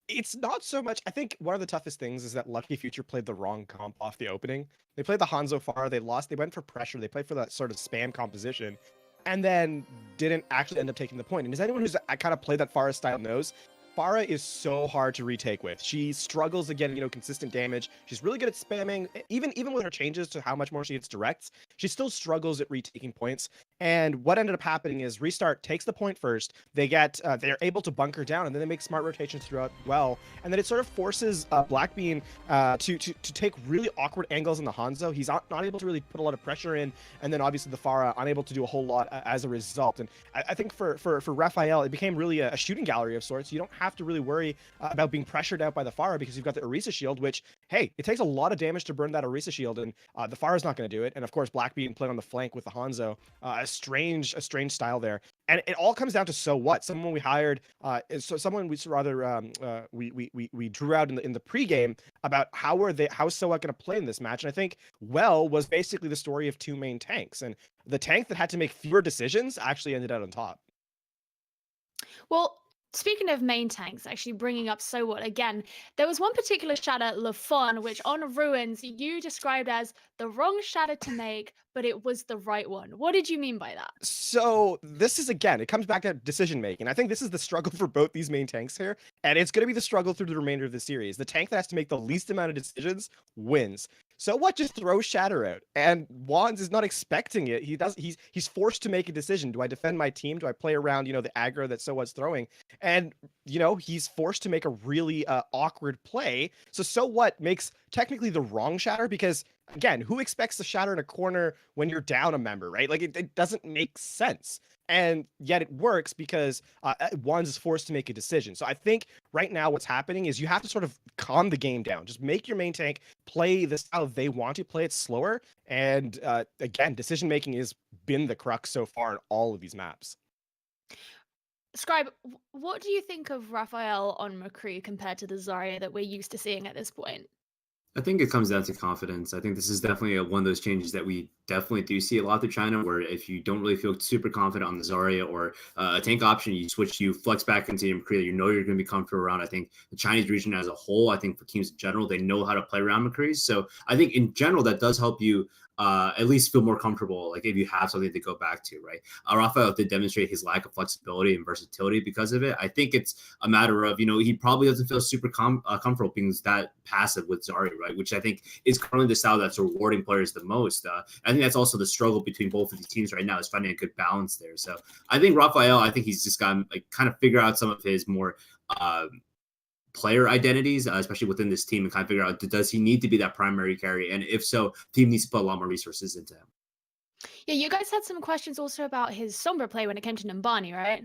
It's not so much. I think one of the toughest things is that Lucky Future played the wrong comp off the opening. They played the Hanzo Far. They lost. They went for pressure. They played for that sort of spam composition, and then didn't actually end up taking the point. And as anyone who's kind of played that Forest style knows, Pharah is so hard to retake with. She struggles to get, consistent damage. She's really good at spamming. Even with her changes to how much more she hits directs, she still struggles at retaking points. And what ended up happening is ReStart takes the point first. They're able to bunker down, and then they make smart rotations throughout well. And then it sort of forces Blackbean to take really awkward angles in the Hanzo. He's not able to really put a lot of pressure in, and then obviously the Pharah unable to do a whole lot as a result. And I think for Raphael, it became really a shooting gallery of sorts. You don't have to really worry about being pressured out by the Pharah because you've got the Orisa shield, which, hey, it takes a lot of damage to burn that Orisa shield, and the Pharah's not going to do it. And of course, Blackbean playing on the flank with the Hanzo, a strange style there. And it all comes down to so what? Someone we hired, someone we drew out in the pregame about how Soa going to play in this match. And I think was basically the story of two main tanks, and the tank that had to make fewer decisions actually ended out on top. Well, speaking of main tanks, actually bringing up so what again, there was one particular shatter, Lafon, which on Ruins you described as the wrong shatter to make, but it was the right one. What did you mean by that? So this is, again, it comes back to decision making. I think this is the struggle for both these main tanks here, and it's going to be the struggle through the remainder of the series. The tank that has to make the least amount of decisions wins. So what? Just throw Shatter out, and Wands is not expecting it. He's forced to make a decision. Do I defend my team? Do I play around, the aggro that Soa's throwing? And he's forced to make a really awkward play. So what makes technically the wrong Shatter, because again, who expects to shatter in a corner when you're down a member, right? Like it doesn't make sense. And yet it works because Wands is forced to make a decision. So I think right now what's happening is you have to sort of calm the game down. Just make your main tank play the style they want to play it slower. And again, decision making has been the crux so far in all of these maps. Scribe, what do you think of Raphael on McCree compared to the Zarya that we're used to seeing at this point? I think it comes down to confidence. I think this is definitely one of those changes that we definitely do see a lot through China, where if you don't really feel super confident on the Zarya or a tank option, you flex back into your McCree that you're going to be comfortable around. I think the Chinese region as a whole, I think for teams in general, they know how to play around McCrees. So I think in general, that does help you at least feel more comfortable, like if you have something to go back to, right? Raphael did demonstrate his lack of flexibility and versatility because of it. I think it's a matter of, he probably doesn't feel super comfortable being that passive with Zarya, right? Which I think is currently the style that's rewarding players the most. I think that's also the struggle between both of these teams right now, is finding a good balance there. So I think Raphael, he's just got to kind of figure out some of his more player identities, especially within this team, and kind of figure out, does he need to be that primary carry? And if so, team needs to put a lot more resources into him. Yeah, you guys had some questions also about his Sombra play when it came to Numbani, right?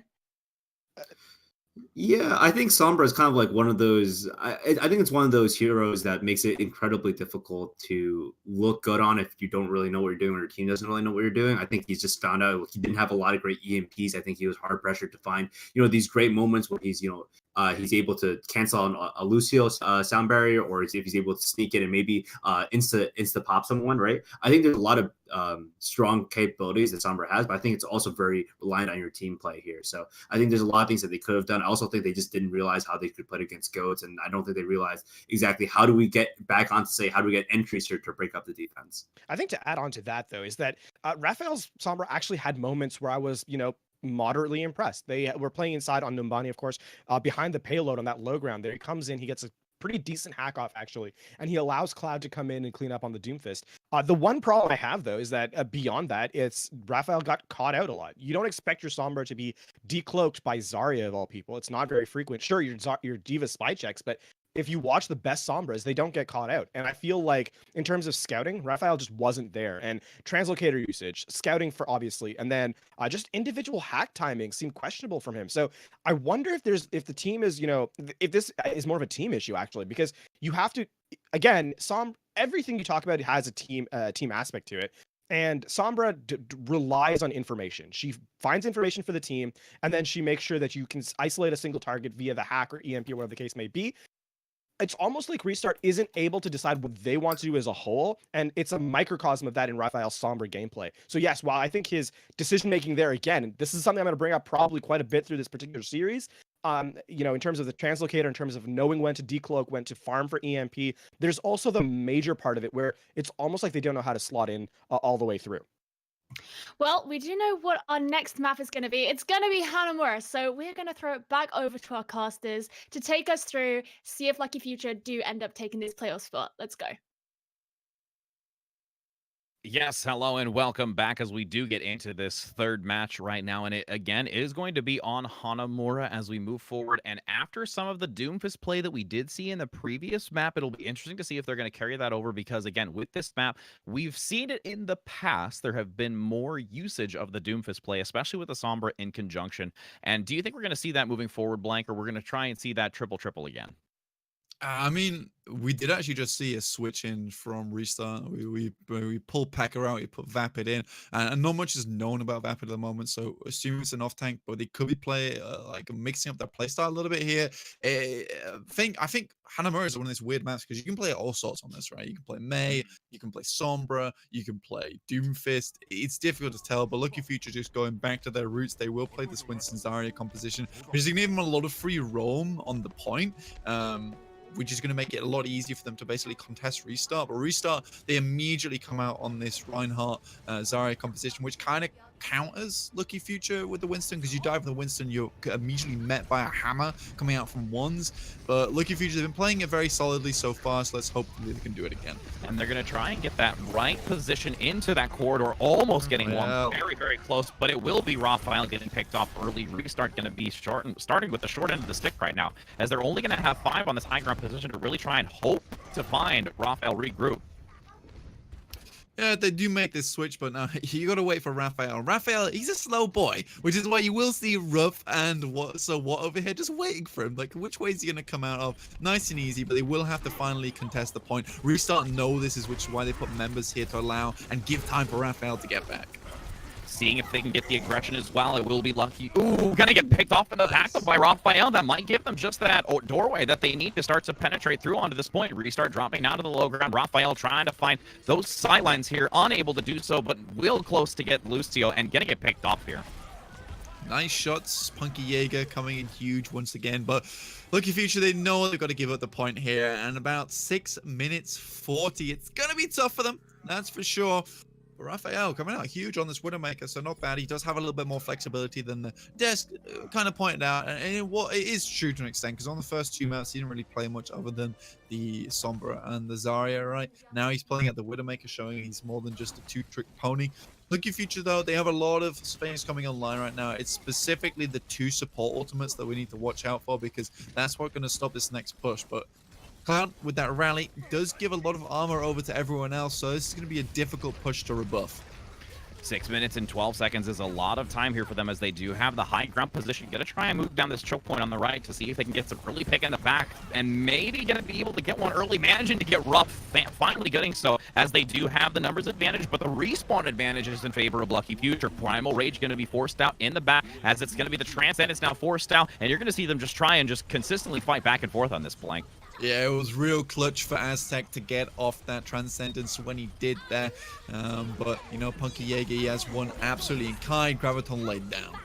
Yeah, I think Sombra is kind of like one of those. I think it's one of those heroes that makes it incredibly difficult to look good on if you don't really know what you're doing, or your team doesn't really know what you're doing. I think he's just found out he didn't have a lot of great EMPs. I think he was hard pressured to find, these great moments when he's, he's able to cancel on a Lucio sound barrier, or if he's able to sneak in and maybe insta pop someone, right? I think there's a lot of strong capabilities that Sombra has, but I think it's also very reliant on your team play here. So I think there's a lot of things that they could have done. I also think they just didn't realize how they could play against goats, and I don't think they realized exactly how do we get entries here to break up the defense. I think to add on to that, though, is that Raphael's Sombra actually had moments where I was, moderately impressed. They were playing inside on Numbani, of course, behind the payload on that low ground there. He comes in, he gets a pretty decent hack off, actually, and he allows Cloud to come in and clean up on the Doomfist. The one problem I have, though, is that beyond that, it's Raphael got caught out a lot. You don't expect your Sombra to be decloaked by Zarya, of all people. It's not very frequent. Sure, your Diva spy checks, but if you watch the best Sombras, they don't get caught out. And I feel like in terms of scouting, Raphael just wasn't there. And translocator usage, scouting for obviously, and then just individual hack timing seemed questionable from him. So I wonder if the team is, if this is more of a team issue, actually, because you have to, again, everything you talk about has a team aspect to it. And Sombra relies on information. She finds information for the team, and then she makes sure that you can isolate a single target via the hack or EMP or whatever the case may be. It's almost like ReStart isn't able to decide what they want to do as a whole, and it's a microcosm of that in Raphael's Sombra gameplay. So yes, while I think his decision-making there, again, this is something I'm going to bring up probably quite a bit through this particular series, in terms of the translocator, in terms of knowing when to decloak, when to farm for EMP, there's also the major part of it where it's almost like they don't know how to slot in all the way through. Well, we do know what our next map is going to be. It's going to be Hanamura. So we're going to throw it back over to our casters to take us through, see if Lucky Future do end up taking this playoff spot. Let's go. Yes, hello and welcome back as we do get into this third match right now. And it again is going to be on Hanamura as we move forward. And after some of the Doomfist play that we did see in the previous map, it'll be interesting to see if they're going to carry that over because, again, with this map, we've seen it in the past. There have been more usage of the Doomfist play, especially with the Sombra in conjunction. And do you think we're going to see that moving forward, Blank, or we're going to try and see that triple again? I mean, we did actually just see a switch in from ReStart. We pulled Packer out, we put Vapid in, and not much is known about Vapid at the moment. So assuming it's an off tank, but they could be like mixing up their playstyle a little bit here. I think Hanamura is one of these weird maps because you can play all sorts on this, right? You can play Mei, you can play Sombra, you can play Doomfist. It's difficult to tell, but Lucky Future just going back to their roots. They will play this Winston Zarya composition, which is going to give them a lot of free roam on the point. Which is going to make it a lot easier for them to basically contest ReStart. But ReStart, they immediately come out on this Reinhardt Zarya composition, which kind of counters Lucky Future with the Winston, because you dive with the Winston, you're immediately met by a hammer coming out from ones. But Lucky Future, they've been playing it very solidly so far, so let's hope they can do it again. And they're going to try and get that right position into that corridor, almost getting one very close, but it will be Raphael getting picked off early. ReStart going to be starting with the short end of the stick right now, as they're only going to have 5 on this high ground position to really try and hope to find Raphael regroup. Yeah, they do make this switch, but now you got to wait for Raphael. Raphael, he's a slow boy, which is why you will see Ruff and what over here just waiting for him. Like, which way is he going to come out of? Nice and easy, but they will have to finally contest the point. ReStart know this is, which is why they put members here to allow and give time for Raphael to get back. Seeing if they can get the aggression as well. It will be Lucky. Ooh, gonna get picked off in the back by Raphael. That might give them just that doorway that they need to start to penetrate through onto this point. ReStart dropping down to the low ground. Raphael trying to find those sidelines here, unable to do so, but real close to get Lucio and gonna get picked off here. Nice shots. Punky Jaeger coming in huge once again, but Lucky Future, they know they've got to give up the point here, and about 6 minutes 40. It's gonna be tough for them, that's for sure. Raphael coming out huge on this Widowmaker, so not bad. He does have a little bit more flexibility than the desk kind of pointed out, and it is true to an extent, because on the first 2 maps he didn't really play much other than the Sombra and the Zarya, right? Now he's playing at the Widowmaker, showing he's more than just a 2-trick pony. Lucky Future, though, they have a lot of things coming online right now. It's specifically the 2 support ultimates that we need to watch out for, because that's what's going to stop this next push. But Cloud, with that rally, does give a lot of armor over to everyone else, so this is going to be a difficult push to rebuff. 6 minutes and 12 seconds is a lot of time here for them, as they do have the high ground position. Gonna try and move down this choke point on the right to see if they can get some early pick in the back, and maybe gonna be able to get one early, managing to get Rough, finally getting so, as they do have the numbers advantage, but the respawn advantage is in favor of Lucky Future. Primal Rage gonna be forced out in the back, as it's gonna be the Transcendence now forced out, and you're gonna see them just try and just consistently fight back and forth on this Blank. Yeah, it was real clutch for Aztec to get off that Transcendence when he did that. But, you know, Punky Jaeger, he has one absolutely in kind. Graviton laid down.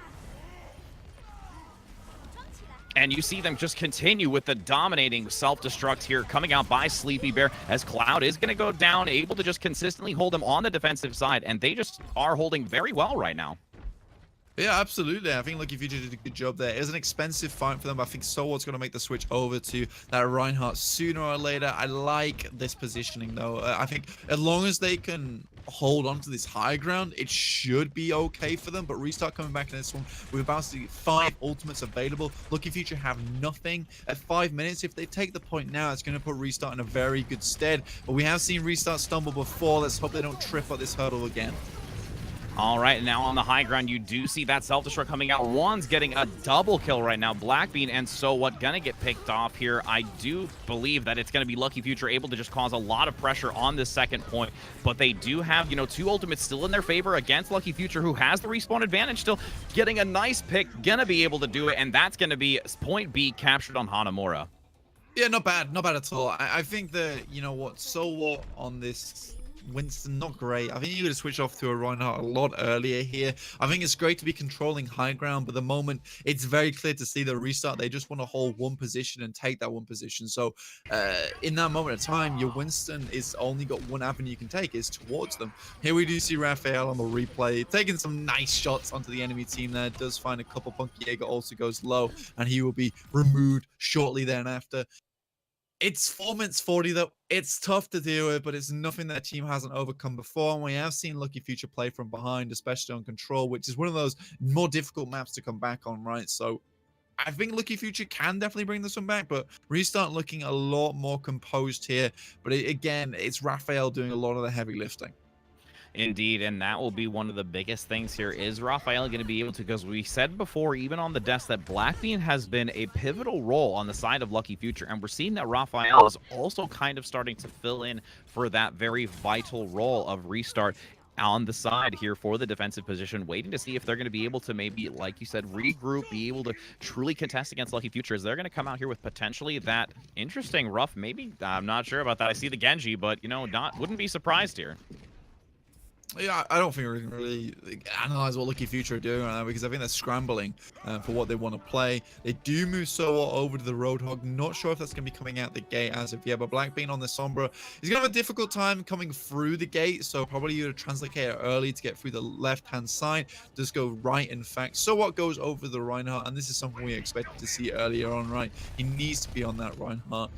And you see them just continue with the dominating self-destruct here, coming out by Sleepy Bear, as Cloud is going to go down, able to just consistently hold them on the defensive side, and they just are holding very well right now. Yeah, absolutely. I think Lucky Future did a good job there. It was an expensive fight for them. I think Solwat's going to make the switch over to that Reinhardt sooner or later. I like this positioning, though. I think as long as they can hold on to this high ground, it should be okay for them. But ReStart coming back in this one with about 5 ultimates available. Lucky Future have nothing at 5 minutes. If they take the point now, it's going to put ReStart in a very good stead. But we have seen ReStart stumble before. Let's hope they don't trip up this hurdle again. All right, now on the high ground, you do see that self-destruct coming out. One's getting a double kill right now. Blackbean and So What gonna get picked off here. I do believe that it's gonna be Lucky Future able to just cause a lot of pressure on this second point, but they do have, you know, 2 ultimates still in their favor against Lucky Future, who has the respawn advantage, still getting a nice pick, gonna be able to do it, and that's gonna be point B captured on Hanamura. Yeah, not bad at all. I think that, you know what, So What on this Winston, not great. I think you would have switched off to a Reinhardt a lot earlier here. I think it's great to be controlling high ground, but the moment it's very clear to see the restart, they just want to hold one position and take that one position. So in that moment of time, your Winston is only got one avenue you can take, is towards them. Here we do see Raphael on the replay, taking some nice shots onto the enemy team there. Does find a couple. Punky Jaeger also goes low, and he will be removed shortly thereafter. It's 4 minutes 40 though. It's tough to deal with, but it's nothing that team hasn't overcome before. And we have seen Lucky Future play from behind, especially on Control, which is one of those more difficult maps to come back on, right? So I think Lucky Future can definitely bring this one back, but Restart looking a lot more composed here. But again, it's Raphael doing a lot of the heavy lifting. Indeed, and that will be one of the biggest things here. Is Raphael going to be able to, because we said before, even on the desk, that Blackbean has been a pivotal role on the side of Lucky Future, and we're seeing that Raphael is also kind of starting to fill in for that very vital role of Restart on the side here for the defensive position, waiting to see if they're going to be able to maybe, like you said, regroup, be able to truly contest against Lucky Future. Is they're going to come out here with potentially that interesting rough, maybe, I'm not sure about that. I see the Genji, but, you know, wouldn't be surprised here. Yeah, I don't think we can really analyze what Lucky Future are doing right now, because I think they're scrambling for what they want to play. They do move Soa over to the Roadhog. Not sure if that's going to be coming out the gate as of yet, but Blackbean on the Sombra is going to have a difficult time coming through the gate, so probably you Translocator early to get through the left-hand side. Does go right, in fact. So what goes over the Reinhardt, and this is something we expected to see earlier on, right? He needs to be on that Reinhardt.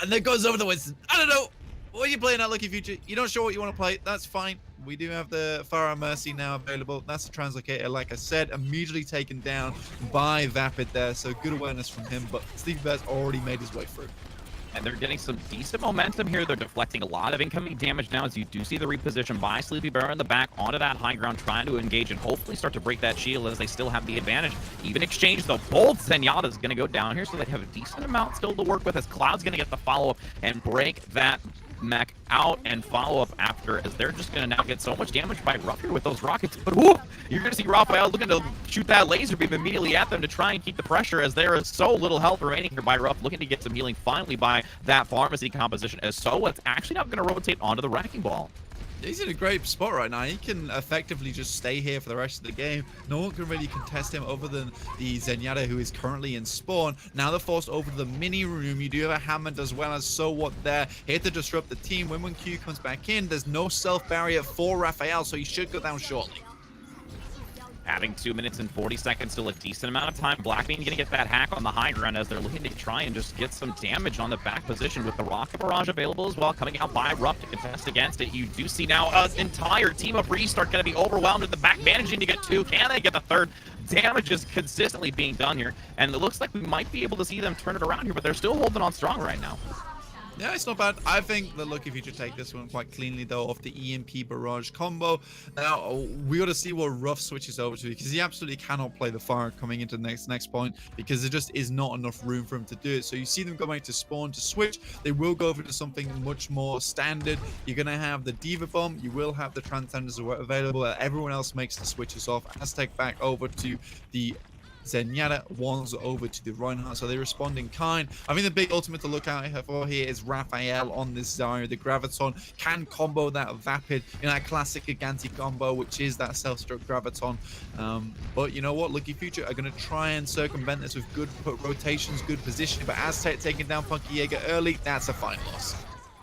And then goes over the Winston. I don't know. What are you playing at, Lucky Future? You're not sure what you want to play. That's fine. We do have the Farah Mercy now available. That's a Translocator, like I said, immediately taken down by Vapid there. So good awareness from him, but Sleepy Bear's already made his way through. And they're getting some decent momentum here. They're deflecting a lot of incoming damage now, as you do see the reposition by Sleepy Bear in the back onto that high ground, trying to engage and hopefully start to break that shield as they still have the advantage. Even exchange the bolt. Zenyatta is going to go down here, so they have a decent amount still to work with, as Cloud's going to get the follow-up and break that mech out and follow up after, as they're just going to now get so much damage by Ruff here with those rockets. But whoop, you're going to see Raphael looking to shoot that laser beam immediately at them to try and keep the pressure, as there is so little health remaining here by Ruff, looking to get some healing finally by that pharmacy composition, as Soa's actually not going to rotate onto the wrecking ball. He's in a great spot right now. He can effectively just stay here for the rest of the game. No one can really contest him other than the Zenyatta, who is currently in spawn. Now they're forced over to the mini room. You do have a Hammond as well as So What there, here to disrupt the team. When Q comes back in, there's no self barrier for Raphael, so he should go down shortly. Having 2 minutes and 40 seconds, still a decent amount of time. Blackbean going to get that hack on the high ground, as they're looking to try and just get some damage on the back position, with the Rocket Barrage available as well, coming out by Ruff to contest against it. You do see now an entire team of Restart going to be overwhelmed at the back, managing to get two. Can they get the third? Damage is consistently being done here, and it looks like we might be able to see them turn it around here, but they're still holding on strong right now. Yeah, it's not bad. I think that Lucky Future take this one quite cleanly, though, off the EMP Barrage combo. Now, we got to see what Ruff switches over to, because he absolutely cannot play the fire coming into the next point, because there just is not enough room for him to do it. So you see them going to spawn to switch. They will go over to something much more standard. You're going to have the Diva Bomb. You will have the Transcenders available. Everyone else makes the switches off. Aztec back over to the Zenyatta, one's over to the Reinhardt, so they respond in kind. I think the big ultimate to look out for here is Raphael on this Zarya. The Graviton can combo that Vapid in that classic Giganti combo, which is that self-struck Graviton. But you know what? Lucky Future are going to try and circumvent this with good rotations, good position. But Aztec taking down Punky Jaeger early, that's a fine loss.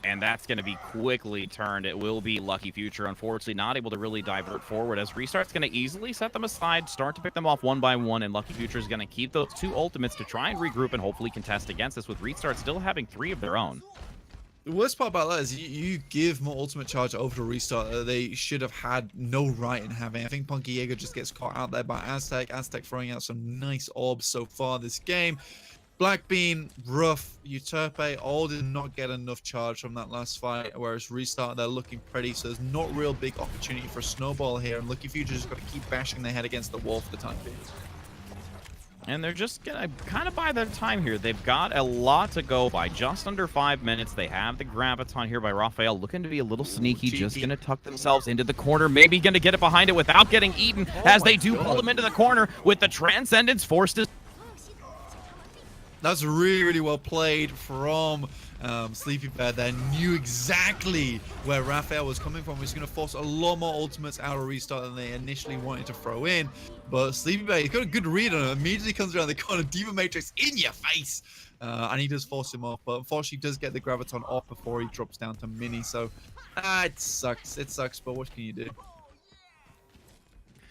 And that's going to be quickly turned. It will be Lucky Future, unfortunately, not able to really divert forward, as Restart's going to easily set them aside, start to pick them off one by one, and Lucky Future is going to keep those two ultimates to try and regroup and hopefully contest against this, with Restart still having 3 of their own. The worst part about that is you give more ultimate charge over to Restart that they should have had no right in having. I think Punky Jaeger just gets caught out there by Aztec. Aztec throwing out some nice orbs so far this game. Blackbean, Ruff, Euterpe all did not get enough charge from that last fight, whereas Restart, they're looking pretty, so there's not real big opportunity for a snowball here, and Lucky Future just got to keep bashing their head against the wall for the time being. And they're just going to kind of buy their time here. They've got a lot to go by. Just under 5 minutes. They have the Graviton here by Raphael, looking to be a little sneaky, just going to tuck themselves into the corner, maybe going to get it behind it without getting eaten, as they do pull them into the corner with the Transcendence forced to... That's really, really well played from Sleepy Bear there. Knew exactly where Raphael was coming from. He's going to force a lot more ultimates out of Restart than they initially wanted to throw in. But Sleepy Bear, he's got a good read on him. Immediately comes around the corner, Demon Matrix in your face. And he does force him off. But unfortunately, does get the Graviton off before he drops down to Mini. So, it sucks. It sucks, but what can you do?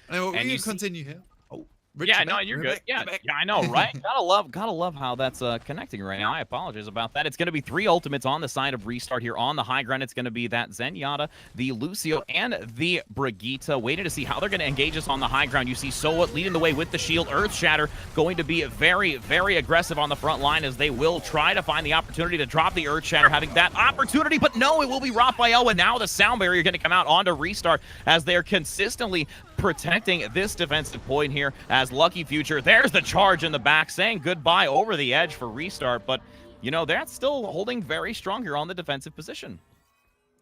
Anyway, we can continue here. Oh. Yeah, no, you're good. Yeah, I know, right? gotta love how that's connecting right now. I apologize about that. It's going to be 3 ultimates on the side of Restart here on the high ground. It's going to be that Zenyatta, the Lucio, and the Brigitte. Waiting to see how they're going to engage us on the high ground. You see Soa leading the way with the shield. Earth Shatter going to be very, very aggressive on the front line as they will try to find the opportunity to drop the Earth Shatter, having that opportunity. But no, it will be Raphael, and now the sound barrier going to come out onto Restart as they're consistently protecting this defensive point here as Lucky Future. There's the charge in the back, saying goodbye over the edge for Restart, but you know, that's still holding very strong here on the defensive position.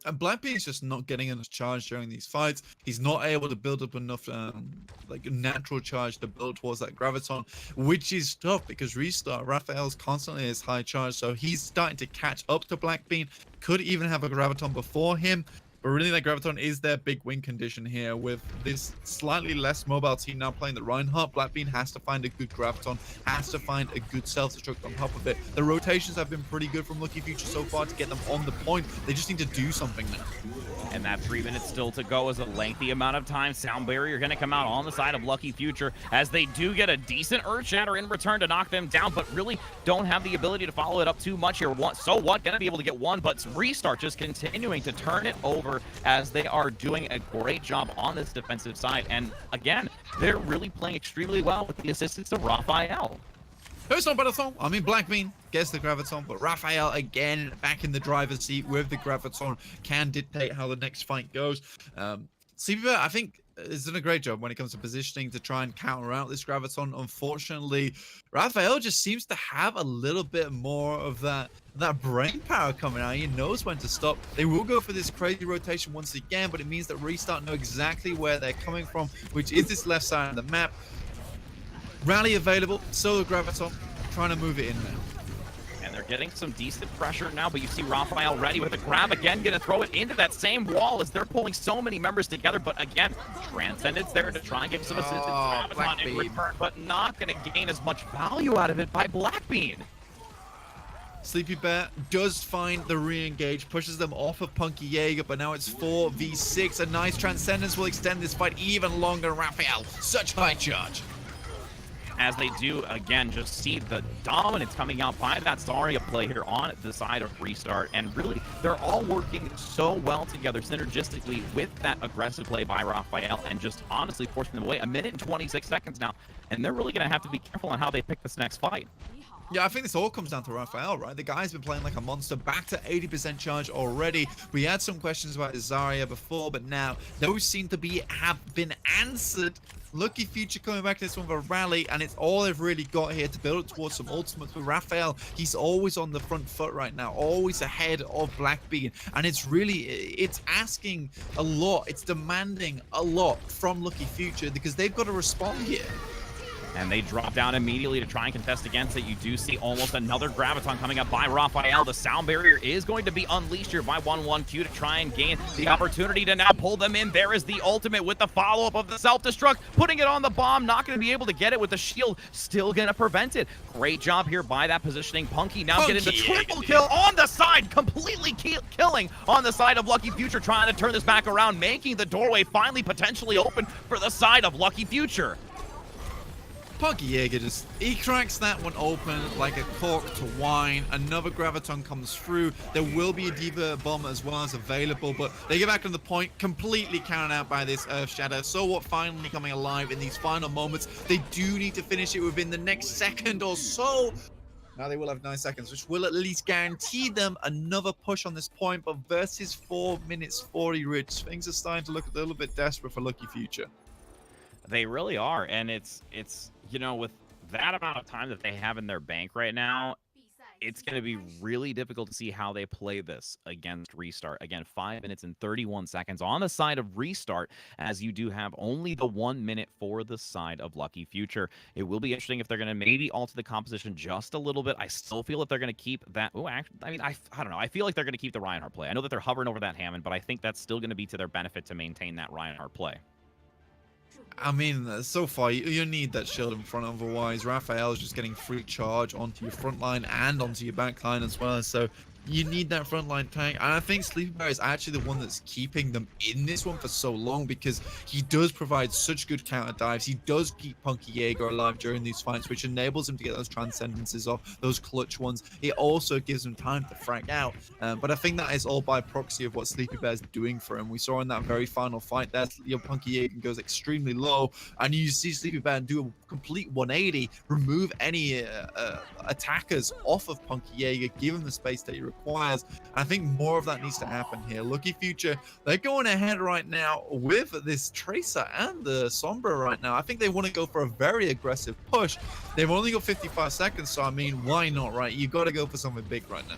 And Blackbeard's just not getting enough charge during these fights. He's not able to build up enough like natural charge to build towards that Graviton, which is tough because Restart, Raphael's constantly is high charge, so he's starting to catch up to Blackbeard. Could even have a Graviton before him. But really, that Graviton is their big win condition here. With this slightly less mobile team now playing the Reinhardt, Blackbeard has to find a good Graviton, has to find a good self-destruct on top of it. The rotations have been pretty good from Lucky Future so far to get them on the point. They just need to do something now. And that 3 minutes still to go is a lengthy amount of time. Sound barrier going to come out on the side of Lucky Future as they do get a decent Earth Shatter in return to knock them down, but really don't have the ability to follow it up too much here. So what? Going to be able to get one, but Restart just continuing to turn it over as they are doing a great job on this defensive side. And again, they're really playing extremely well with the assistance of Raphael. It's not better song. I mean, Blackbeard gets the Graviton, but Raphael again back in the driver's seat with the Graviton can dictate how the next fight goes. Sleepy Bear, I think, has done a great job when it comes to positioning to try and counter out this Graviton. Unfortunately, Raphael just seems to have a little bit more of that brain power coming out. He knows when to stop. They will go for this crazy rotation once again, but it means that Restart know exactly where they're coming from, which is this left side of the map. Rally available, solo Graviton, trying to move it in now. And they're getting some decent pressure now, but you see Raphael ready with a grab again, gonna throw it into that same wall as they're pulling so many members together, but again, Transcendence there to try and give some assistance to Graviton in return, but not gonna gain as much value out of it by Blackbeard. Sleepy Bear does find the re-engage, pushes them off of Punky Jaeger, but now it's 4v6. A nice Transcendence will extend this fight even longer. Raphael, such high charge. As they do, again, just see the dominance coming out by that Zarya play here on the side of Restart. And really, they're all working so well together synergistically with that aggressive play by Raphael and just honestly forcing them away. 1 minute and 26 seconds now, and they're really going to have to be careful on how they pick this next fight. Yeah, I think this all comes down to Raphael, right? The guy's been playing like a monster, back to 80% charge already. We had some questions about Zarya before, but now those seem to have been answered. Lucky Future coming back to this one with a rally, and it's all they've really got here to build towards some ultimates. With Raphael, he's always on the front foot right now, always ahead of Blackbeard, and it's asking a lot, it's demanding a lot from Lucky Future because they've got to respond here. And they drop down immediately to try and contest against it. You do see almost another Graviton coming up by Raphael. The sound barrier is going to be unleashed here by 1-1Q to try and gain the opportunity to now pull them in. There is the ultimate with the follow-up of the self-destruct, putting it on the bomb. Not going to be able to get it with the shield. Still going to prevent it. Great job here by that positioning. Punky now getting the triple kill on the side, completely killing on the side of Lucky Future, trying to turn this back around, making the doorway finally potentially open for the side of Lucky Future. Punky Jaeger he cracks that one open like a cork to wine. Another Graviton comes through. There will be a Diva bomb as well as available, but they get back on the point, completely counted out by this Earth Shatter. So what, finally coming alive in these final moments. They do need to finish it within the next second or so. Now they will have 9 seconds, which will at least guarantee them another push on this point, but versus 4 minutes 40, Rich, things are starting to look a little bit desperate for Lucky Future. They really are, and it's you know, with that amount of time that they have in their bank right now, it's going to be really difficult to see how they play this against ReStart. Again, 5 minutes and 31 seconds on the side of ReStart, as you do have only the 1 minute for the side of Lucky Future. It will be interesting if they're going to maybe alter the composition just a little bit. I still feel that they're going to keep that. Oh, I mean, I don't know. I feel like they're going to keep the Reinhardt play. I know that they're hovering over that Hammond, but I think that's still going to be to their benefit to maintain that Reinhardt play. I mean, so far, you need that shield in front, otherwise Raphael is just getting free charge onto your front line and onto your back line as well, so you need that front line tank. And I think Sleepy Bear is actually the one that's keeping them in this one for so long, because he does provide such good counter dives. He does keep Punky Jaeger alive during these fights, which enables him to get those transcendences off, those clutch ones. It also gives him time to frag out, but I think that is all by proxy of what Sleepy Bear's doing for him. We saw in that very final fight there, your Punky Jaeger goes extremely low, and you see Sleepy Bear do a complete 180, remove any attackers off of Punky Jaeger, give him the space that he requires. I think more of that needs to happen here. Lucky Future, they're going ahead right now with this Tracer and the Sombra right now. I think they want to go for a very aggressive push. They've only got 55 seconds, so I mean, why not, right? You got to go for something big right now.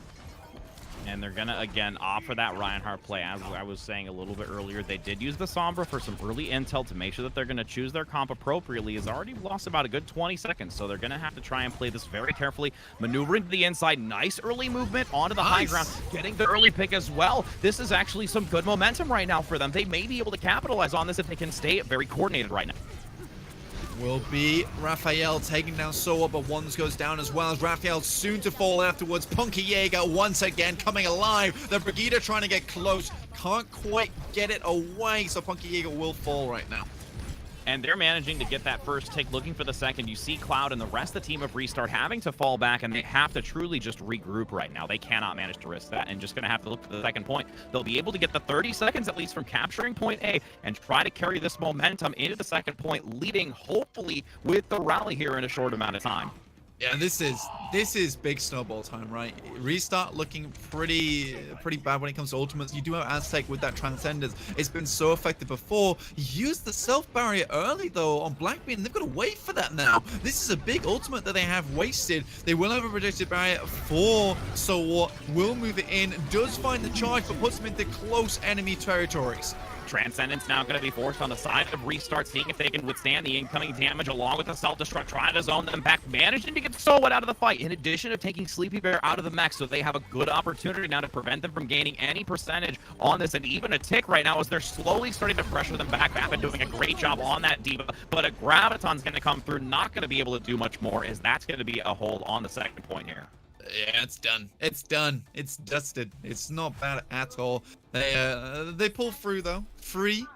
And they're going to, again, offer that Reinhardt play. As I was saying a little bit earlier, they did use the Sombra for some early intel to make sure that they're going to choose their comp appropriately. Has already lost about a good 20 seconds, so they're going to have to try and play this very carefully. Maneuvering to the inside, nice early movement onto the high ground, getting the early pick as well. This is actually some good momentum right now for them. They may be able to capitalize on this if they can stay very coordinated right now. Will be Raphael taking down Soa, but Wands goes down as well as Raphael soon to fall afterwards. Punky Jaeger once again coming alive. The Brigida trying to get close. Can't quite get it away, so Punky Jaeger will fall right now. And they're managing to get that first take, looking for the second. You see Cloud and the rest of the team of ReStart having to fall back, and they have to truly just regroup right now. They cannot manage to risk that, and just going to have to look for the second point. They'll be able to get the 30 seconds at least from capturing point A and try to carry this momentum into the second point, leading hopefully with the rally here in a short amount of time. Yeah, this is big snowball time, right? ReStart looking pretty bad when it comes to ultimates. You do have Aztec with that Transcendence. It's been so effective before. He used the self barrier early though on Blackbeard, and they've got to wait for that now. This is a big ultimate that they have wasted. They will have a projected barrier for So What. Will move it in, does find the charge, but puts them into close enemy territories. Transcendence now going to be forced on the side of ReStart, seeing if they can withstand the incoming damage along with the self-destruct, trying to zone them back, managing to get Soa out of the fight, in addition to taking Sleepy Bear out of the mech, so they have a good opportunity now to prevent them from gaining any percentage on this, and even a tick right now as they're slowly starting to pressure them back. Vapid doing a great job on that Diva, but a Graviton's going to come through, not going to be able to do much more, as that's going to be a hold on the second point here. Yeah, it's done. It's done. It's dusted. It's not bad at all. They pull through though. Free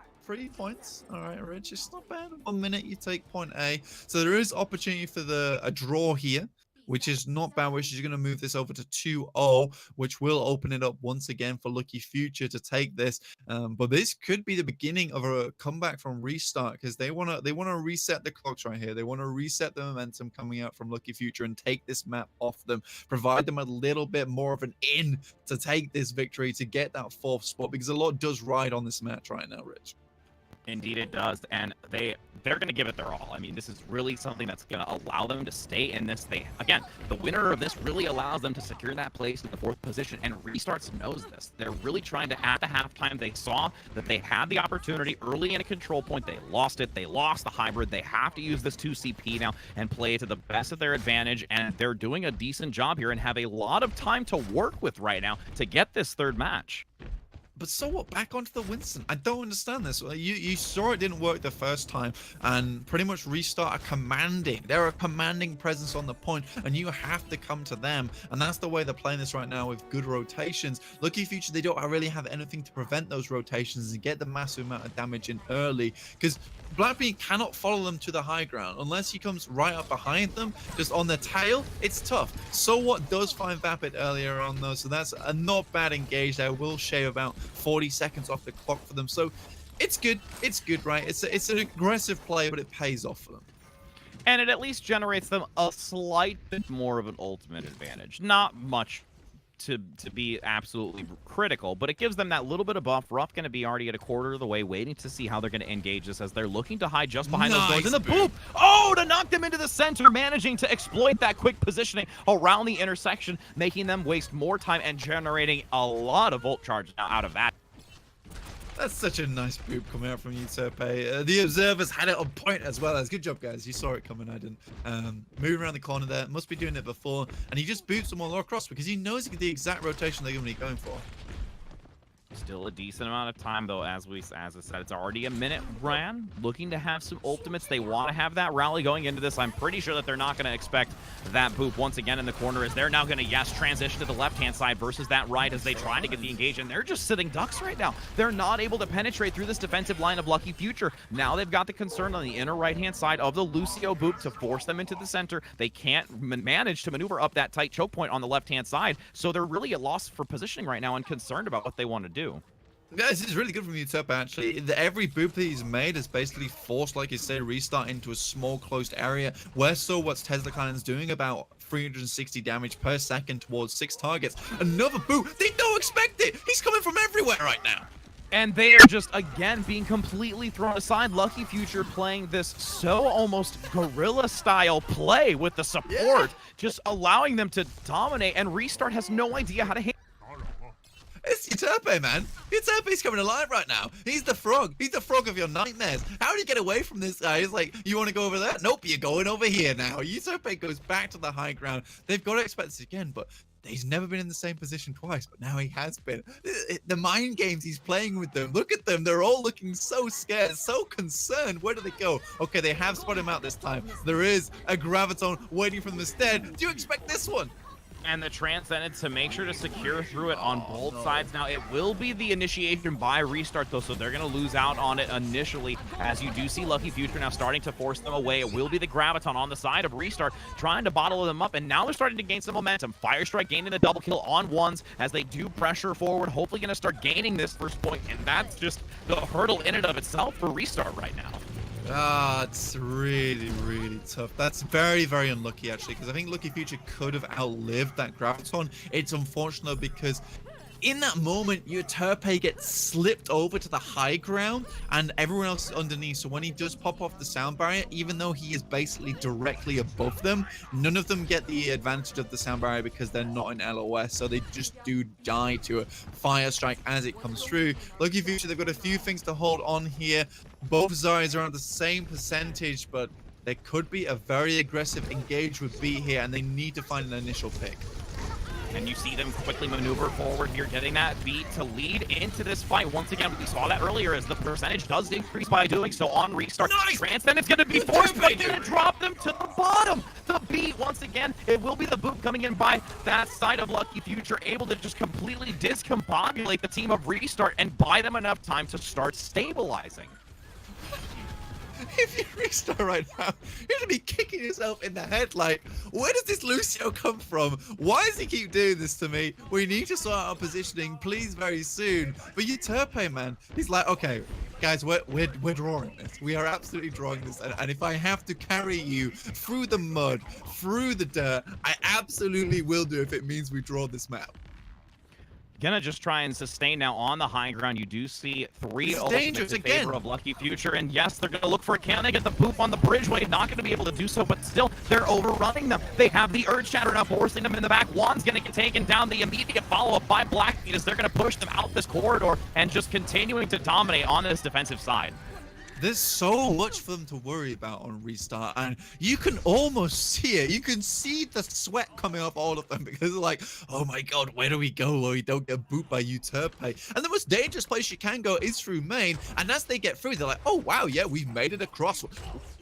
points. All right, Rich. It's not bad. 1 minute, you take point A. So there is opportunity for a draw here, which is not bad, which is going to move this over to 2-0, which will open it up once again for Lucky Future to take this. But this could be the beginning of a comeback from ReStart, because they want to reset the clocks right here. They want to reset the momentum coming out from Lucky Future and take this map off them, provide them a little bit more of an in to take this victory, to get that 4th spot, because a lot does ride on this match right now, Rich. Indeed it does, and they're going to give it their all. I mean, this is really something that's going to allow them to stay in this. Again, the winner of this really allows them to secure that place in the 4th position, and ReStarts knows this. They're really trying to, at the halftime, they saw that they had the opportunity early in a control point. They lost it. They lost the hybrid. They have to use this 2CP now and play it to the best of their advantage, and they're doing a decent job here and have a lot of time to work with right now to get this 3rd match. But so what? Back onto the Winston. I don't understand this. You saw it didn't work the first time, and pretty much ReStart are commanding. They're a commanding presence on the point, and you have to come to them. And that's the way they're playing this right now, with good rotations. Lucky Future, they don't really have anything to prevent those rotations and get the massive amount of damage in early, because Blackbeard cannot follow them to the high ground unless he comes right up behind them, just on the tail. It's tough. So What does find Vapid earlier on though, so that's a not bad engage there. Will shave about 40 seconds off the clock for them, so it's good. It's good, right? It's an aggressive play, but it pays off for them. And it at least generates them a slight bit more of an ultimate advantage. Not much to be absolutely critical, but it gives them that little bit of buff. Ruff going to be already at a quarter of the way, waiting to see how they're going to engage this as they're looking to hide just behind those doors. And the boop! Oh, to knock them into the center, managing to exploit that quick positioning around the intersection, making them waste more time and generating a lot of volt charge now out of that. That's such a nice boop coming out from you, Terpe. The observers had it on point as well as. Good job, guys. You saw it coming, I didn't. Moving around the corner there. Must be doing it before. And he just boots them all across because he knows the exact rotation they're going to be going for. Still a decent amount of time, though, as I said, it's already a minute ran. Looking to have some ultimates. They want to have that rally going into this. I'm pretty sure that they're not going to expect that boop once again in the corner, as they're now going to, yes, transition to the left-hand side versus that right as they try to get the engage, and they're just sitting ducks right now. They're not able to penetrate through this defensive line of Lucky Future. Now they've got the concern on the inner right-hand side of the Lucio boop to force them into the center. They can't manage to maneuver up that tight choke point on the left-hand side, so they're really at loss for positioning right now and concerned about what they want to do. Yeah, this is really good from Utep, actually. Every boop that he's made has basically forced, like you said, ReStart into a small, closed area. Where so what's Tesla Cannon's doing about 360 damage per second towards 6 targets. Another boop. They don't expect it. He's coming from everywhere right now. And they are just, again, being completely thrown aside. Lucky Future playing this so almost guerrilla-style play with the support, just allowing them to dominate, and ReStart has no idea how to handle. It's Uterpe, man. Uterpe's coming alive right now. He's the frog. He's the frog of your nightmares. How do you get away from this guy? He's like, you want to go over there? Nope, you're going over here now. Uterpe goes back to the high ground. They've got to expect this again, but he's never been in the same position twice, but now he has been. The mind games he's playing with them. Look at them. They're all looking so scared, so concerned. Where do they go? Okay, they have spotted him out this time. There is a graviton waiting for them instead. Do you expect this one? And the Transcendent to make sure to secure through it on both sides. Now, it will be the initiation by ReStart, though, so they're going to lose out on it initially, as you do see Lucky Future now starting to force them away. It will be the Graviton on the side of ReStart, trying to bottle them up, and now they're starting to gain some momentum. Firestrike gaining a double kill on ones as they do pressure forward, hopefully going to start gaining this first point, and that's just the hurdle in and of itself for ReStart right now. Ah, it's really, really tough. That's very, very unlucky, actually, because I think Lucky Future could have outlived that Graviton. It's unfortunate because in that moment, Uterpe gets slipped over to the high ground and everyone else is underneath. So when he does pop off the sound barrier, even though he is basically directly above them, none of them get the advantage of the sound barrier because they're not in LOS. So they just do die to a fire strike as it comes through. Lucky Future, they've got a few things to hold on here. Both Zarys are on the same percentage, but there could be a very aggressive engage with B here, and they need to find an initial pick. And you see them quickly maneuver forward here, getting that beat to lead into this fight. Once again, we saw that earlier as the percentage does increase by doing so on ReStart. Nice! Transcend is going to be forced, but they're going to drop them to the bottom. The beat, once again, it will be the boop coming in by that side of Lucky Future, able to just completely discombobulate the team of ReStart and buy them enough time to start stabilizing. If you restart right now, you're gonna be kicking yourself in the head like, where does this Lucio come from? Why does he keep doing this to me? We need to sort out our positioning, please, very soon. But Uterpe, man, he's like, okay, guys, we're drawing this. We are absolutely drawing this. And if I have to carry you through the mud, through the dirt, I absolutely will do if it means we draw this map. Gonna just try and sustain now on the high ground. You do see 3 ultimates in favor of Lucky Future, and yes, they're gonna look for a can. They get the poop on the bridgeway, not gonna be able to do so, but still, they're overrunning them. They have the Earth Shatter now, forcing them in the back. Juan's gonna get taken down. The immediate follow-up by Blackbeard as they're gonna push them out this corridor and just continuing to dominate on this defensive side. There's so much for them to worry about on ReStart, and you can almost see it. You can see the sweat coming off all of them because they're like, oh my god, where do we go where we don't get booped by Uterpe? And the most dangerous place you can go is through main, and as they get through, they're like, oh wow, yeah, we've made it across.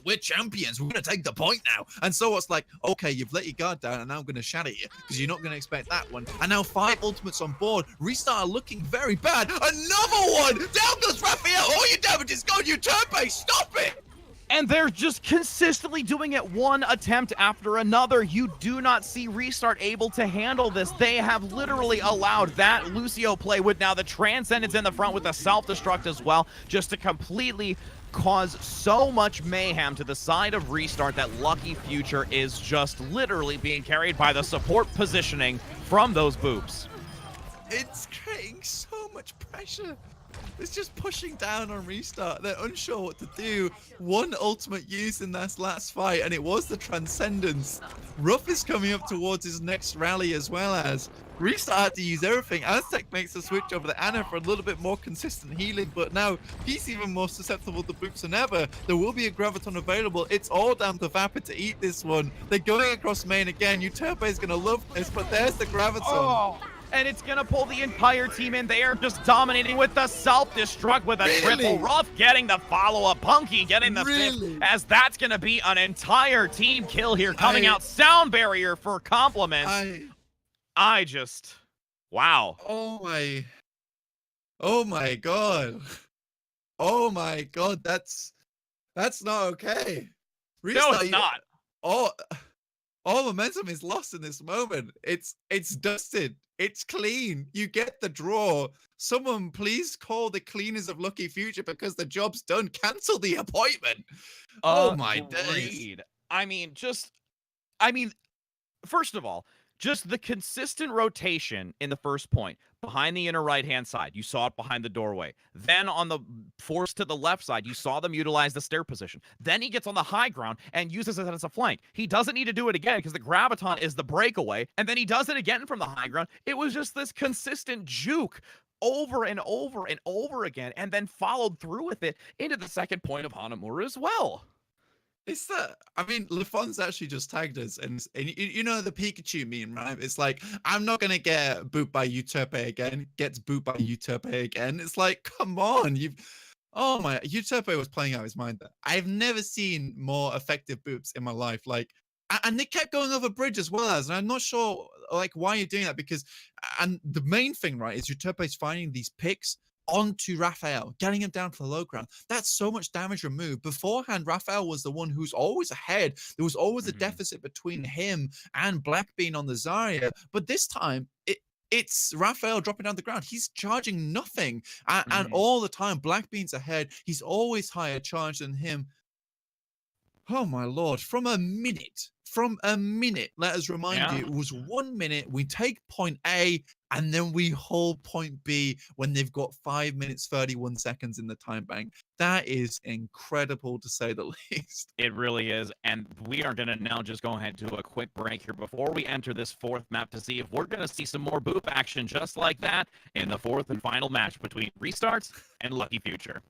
We're champions. We're going to take the point now. And so it's like, okay, you've let your guard down, and now I'm going to shatter you because you're not going to expect that one. And now 5 ultimates on board. ReStart are looking very bad. Another one! Down goes Raphael. All your damage is gone. Uterpe, stop it! And they're just consistently doing it one attempt after another. You do not see ReStart able to handle this. They have literally allowed that Lucio play with now the Transcendence in the front with the self-destruct as well, just to completely cause so much mayhem to the side of ReStart that Lucky Future is just literally being carried by the support positioning from those boops. It's creating so much pressure. It's just pushing down on ReStart. They're unsure what to do. One ultimate used in that last fight, and it was the Transcendence. Ruff is coming up towards his next rally as well as ReStart had to use everything. Aztec makes the switch over to Ana for a little bit more consistent healing, but now he's even more susceptible to boops than ever. There will be a Graviton available. It's all down to Vapid to eat this one. They're going across main again. Euterpe is going to love this, but there's the Graviton. Oh, and it's going to pull the entire team in. They are just dominating with the self-destruct with a triple. Ruff getting the follow-up. Punky getting the fifth, as that's going to be an entire team kill here coming out. Sound barrier for compliments. I just, wow. Oh my god. Oh my god, that's not okay. No, it's not. All momentum is lost in this moment. It's dusted. It's clean. You get the draw. Someone please call the cleaners of Lucky Future because the job's done. Cancel the appointment. Oh my days. I mean, first of all, just the consistent rotation in the first point behind the inner right-hand side. You saw it behind the doorway. Then on the force to the left side, you saw them utilize the stair position. Then he gets on the high ground and uses it as a flank. He doesn't need to do it again because the Graviton is the breakaway. And then he does it again from the high ground. It was just this consistent juke over and over and over again, and then followed through with it into the second point of Hanamura as well. It's that, I mean, LaFon's actually just tagged us, and you know the Pikachu meme, right? It's like, I'm not going to get booped by Euterpe again, gets booped by Euterpe again. It's like, come on, oh my, Euterpe was playing out his mind there. I've never seen more effective boops in my life. Like, and they kept going over bridge as well as, and I'm not sure, like, why you're doing that, because, and the main thing, right, is Euterpe's finding these picks onto Raphael, getting him down to the low ground. That's so much damage removed. Beforehand, Raphael was the one who's always ahead. There was always a deficit between him and Blackbean on the Zarya. But this time, it's Raphael dropping down the ground. He's charging nothing. And all the time, Blackbean's ahead. He's always higher charged than him. Oh my lord, from a minute, let us remind you, it was 1 minute. We take point A and then we hold point B when they've got 5 minutes, 31 seconds in the time bank. That is incredible to say the least. It really is. And we are going to now just go ahead to a quick break here before we enter this fourth map to see if we're going to see some more boop action just like that in the fourth and final match between ReStarts and Lucky Future.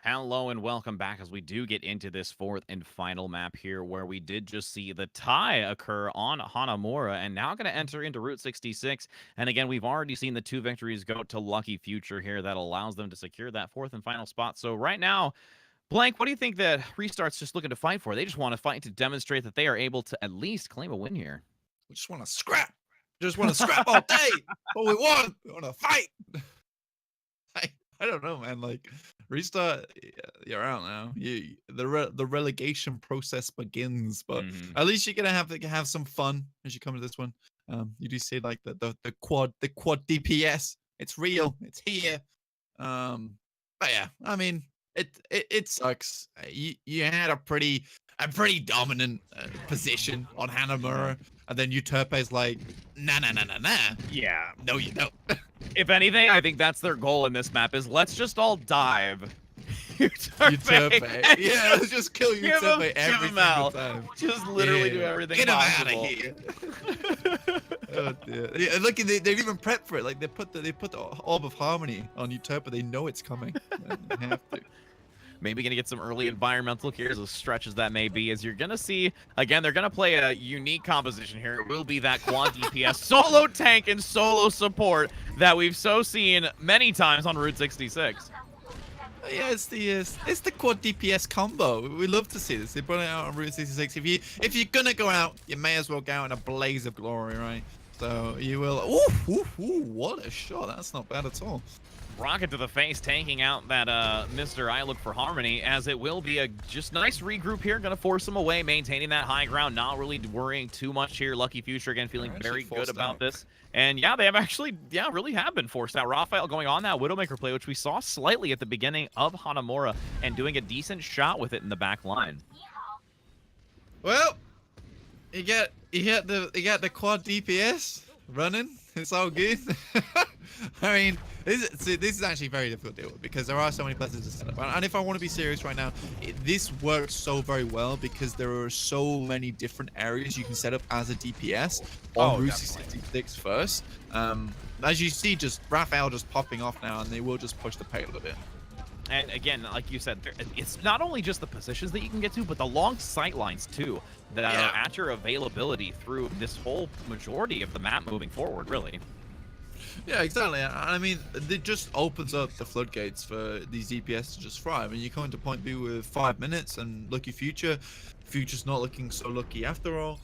Hello and welcome back as we do get into this fourth and final map here where we did just see the tie occur on Hanamura and now going to enter into Route 66. And again, we've already seen the 2 victories go to Lucky Future here that allows them to secure that fourth and final spot. So right now, Blank, what do you think that ReStart's just looking to fight for? They just want to fight to demonstrate that they are able to at least claim a win here. We just want to scrap. Just want to scrap all day. What we want. We want to fight. I don't know, man. Like, ReStart, you're out now. The relegation process begins, but at least you're gonna have some fun as you come to this one. You do see like the quad DPS. It's real. It's here. But yeah, I mean, it sucks. You had a pretty dominant position on Hanamura, and then Euterpe's like, nah. Yeah. No, you don't. If anything, I think that's their goal in this map is let's just all dive. Euterpe. Yeah, let's just kill Euterpe every single time. Just literally do everything Get him possible. out of here. Oh dear. Yeah, look, they even prep for it. Like they put the Orb of Harmony on Euterpe. They know it's coming. They have to. Maybe going to get some early environmental here, as stretch as that may be, as you're going to see, again, they're going to play a unique composition here. It will be that quad DPS solo tank and solo support that we've so seen many times on Route 66. Yeah, it's the quad DPS combo. We love to see this. They brought it out on Route 66. If you're going to go out, you may as well go out in a blaze of glory, right? So you will... Ooh, what a shot. That's not bad at all. Rocket to the face, tanking out that Mr. I Look for Harmony, as it will be a just nice regroup here. Going to force him away, maintaining that high ground, not really worrying too much here. Lucky Future, again, feeling very good about this. And yeah, they have actually, really have been forced out. Raphael going on that Widowmaker play, which we saw slightly at the beginning of Hanamura, and doing a decent shot with it in the back line. Well, you get the quad DPS running. It's all good. I mean, this is actually very difficult to deal with because there are so many places to set up. And if I want to be serious right now, this works so very well because there are so many different areas you can set up as a DPS on Route 66 first. As you see, just Raphael just popping off now, and they will just push the payload a bit. And again, like you said, it's not only just the positions that you can get to, but the long sight lines too that are at your availability through this whole majority of the map moving forward, really. Yeah, exactly. I mean, it just opens up the floodgates for these DPS to just thrive. And you come into point B with 5 minutes, and Lucky Future's not looking so lucky after all.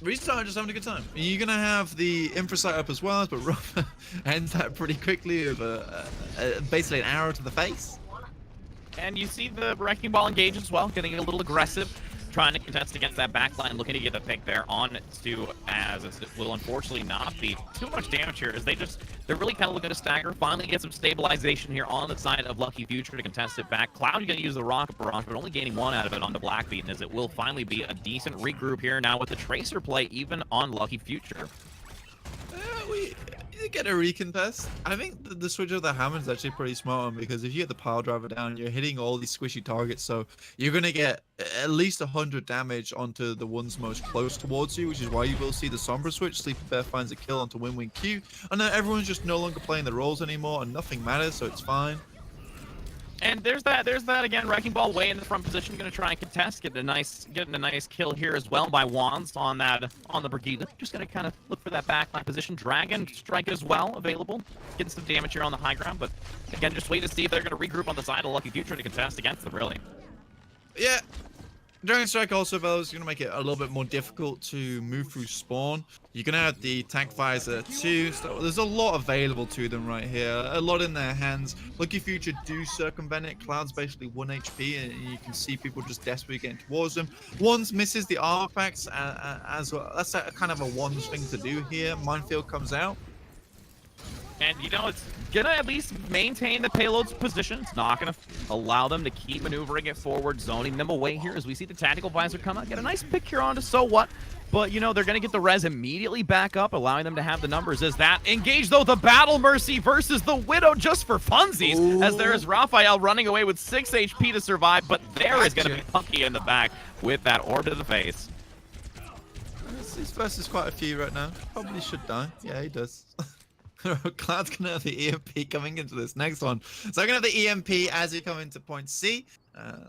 ReStart just having a good time. You're gonna have the infra site up as well, but Ruff ends that pretty quickly with basically an arrow to the face. And you see the Wrecking Ball engage as well, getting a little aggressive, trying to contest against that backline, looking to get the pick there on to as it will unfortunately not be too much damage here, as they're really kind of looking to stagger, finally get some stabilization here on the side of Lucky Future to contest it back. Cloud, you're going to use the Rocket Barrage, but only gaining 1 out of it on the Blackbeaten, as it will finally be a decent regroup here now with the Tracer play even on Lucky Future. We get a recontest. I think the switch of the hammer is actually pretty smart one, because if you get the pile driver down, you're hitting all these squishy targets, so you're going to get at least 100 damage onto the ones most close towards you, which is why you will see the Sombra switch. Sleepy Bear finds a kill onto Win Q, and then everyone's just no longer playing the roles anymore, and nothing matters, so it's fine. And there's that again. Wrecking Ball way in the front position, going to try and contest, getting a nice kill here as well by Wands on the Brigida. Just going to kind of look for that backline position. Dragon Strike as well available, getting some damage here on the high ground. But again, just wait to see if they're going to regroup on the side of Lucky Future to contest against them. Really. Yeah. Dragon Strike also available is going to make it a little bit more difficult to move through spawn. You're going to have the tank visor too, so there's a lot available to them right here. A lot in their hands. Lucky Future do circumvent it. Cloud's basically 1 HP, and you can see people just desperately getting towards them. Wands misses the armor packs as well. That's a kind of a Wands thing to do here. Minefield comes out. And, you know, it's going to at least maintain the payload's position. It's not going to allow them to keep maneuvering it forward, zoning them away here as we see the tactical visor come out. Get a nice pick here onto So What. But, you know, they're going to get the res immediately back up, allowing them to have the numbers as that. Engage, though, the Battle Mercy versus the Widow just for funsies. Ooh. As there is Raphael running away with 6 HP to survive. But there is going to be Punky in the back with that orb to the face. He's versus quite a few right now. Probably should die. Yeah, he does. Cloud's gonna have the EMP coming into this next one. So I'm gonna have the EMP as we come into point C.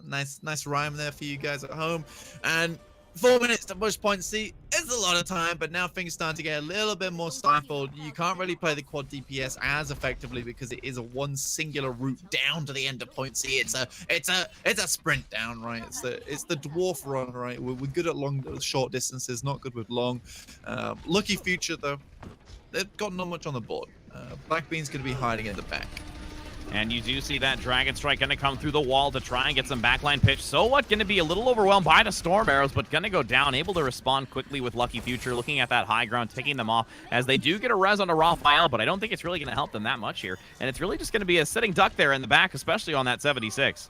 Nice rhyme there for you guys at home. And 4 minutes to push point C is a lot of time, but now things start to get a little bit more stifled. You can't really play the quad DPS as effectively because it is a one singular route down to the end of point C. It's a sprint down, right? It's the dwarf run, right? We're good at short distances, not good with long. Lucky Future though, they've got not much on the board. Blackbean's gonna be hiding in the back. And you do see that Dragon Strike going to come through the wall to try and get some backline pitch. So what? Going to be a little overwhelmed by the Storm Arrows, but going to go down, able to respond quickly with Lucky Future, looking at that high ground, taking them off as they do get a res on a Raphael, but I don't think it's really going to help them that much here. And it's really just going to be a sitting duck there in the back, especially on that 76.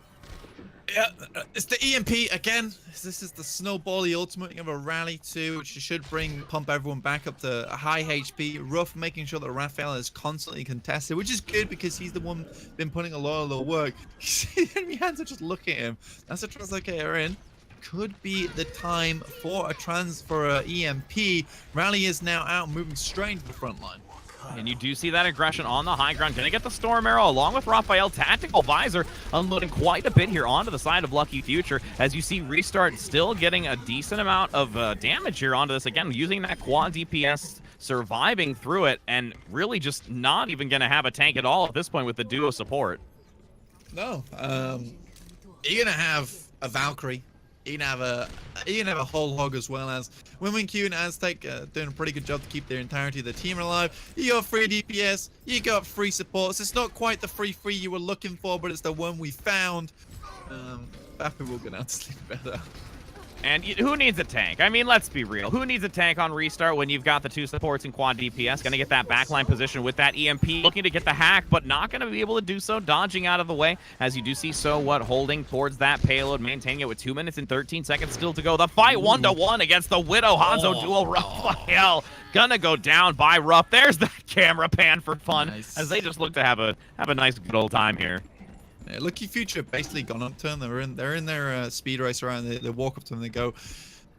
Yeah, it's the EMP again. This is the snowball, the ultimate of a rally too, which should pump everyone back up to a high HP. Rough making sure that Raphael is constantly contested, which is good because he's the one been putting a lot of the work. The enemy hands are just looking at him. That's a translocator in. Could be the time for a EMP. Rally is now out, moving straight into the front line. And you do see that aggression on the high ground. Gonna get the Storm Arrow along with Raphael. Tactical Visor unloading quite a bit here onto the side of Lucky Future. As you see Restart still getting a decent amount of damage here onto this. Again, using that quad DPS, surviving through it, and really just not even gonna have a tank at all at this point with the duo support. No, you're gonna have a Valkyrie. You can have a whole hog as well as Women Q and Aztec doing a pretty good job to keep their entirety of the team alive. You got free DPS, you got free supports. It's not quite the free you were looking for, but it's the one we found. Bappy will go down to sleep better. And who needs a tank? I mean, let's be real. Who needs a tank on Restart when you've got the two supports in quad DPS? Going to get that backline position with that EMP, looking to get the hack, but not going to be able to do so, dodging out of the way, as you do see So What holding towards that payload, maintaining it with 2 minutes and 13 seconds still to go. The fight 1-1 against the Widow Hanzo duel. Raphael gonna go down by Ruff. There's that camera pan for fun, as they just look to have a nice good old time here. Yeah, Lucky Future basically gone up turn. They're in their speed racer and they walk up to them and they go,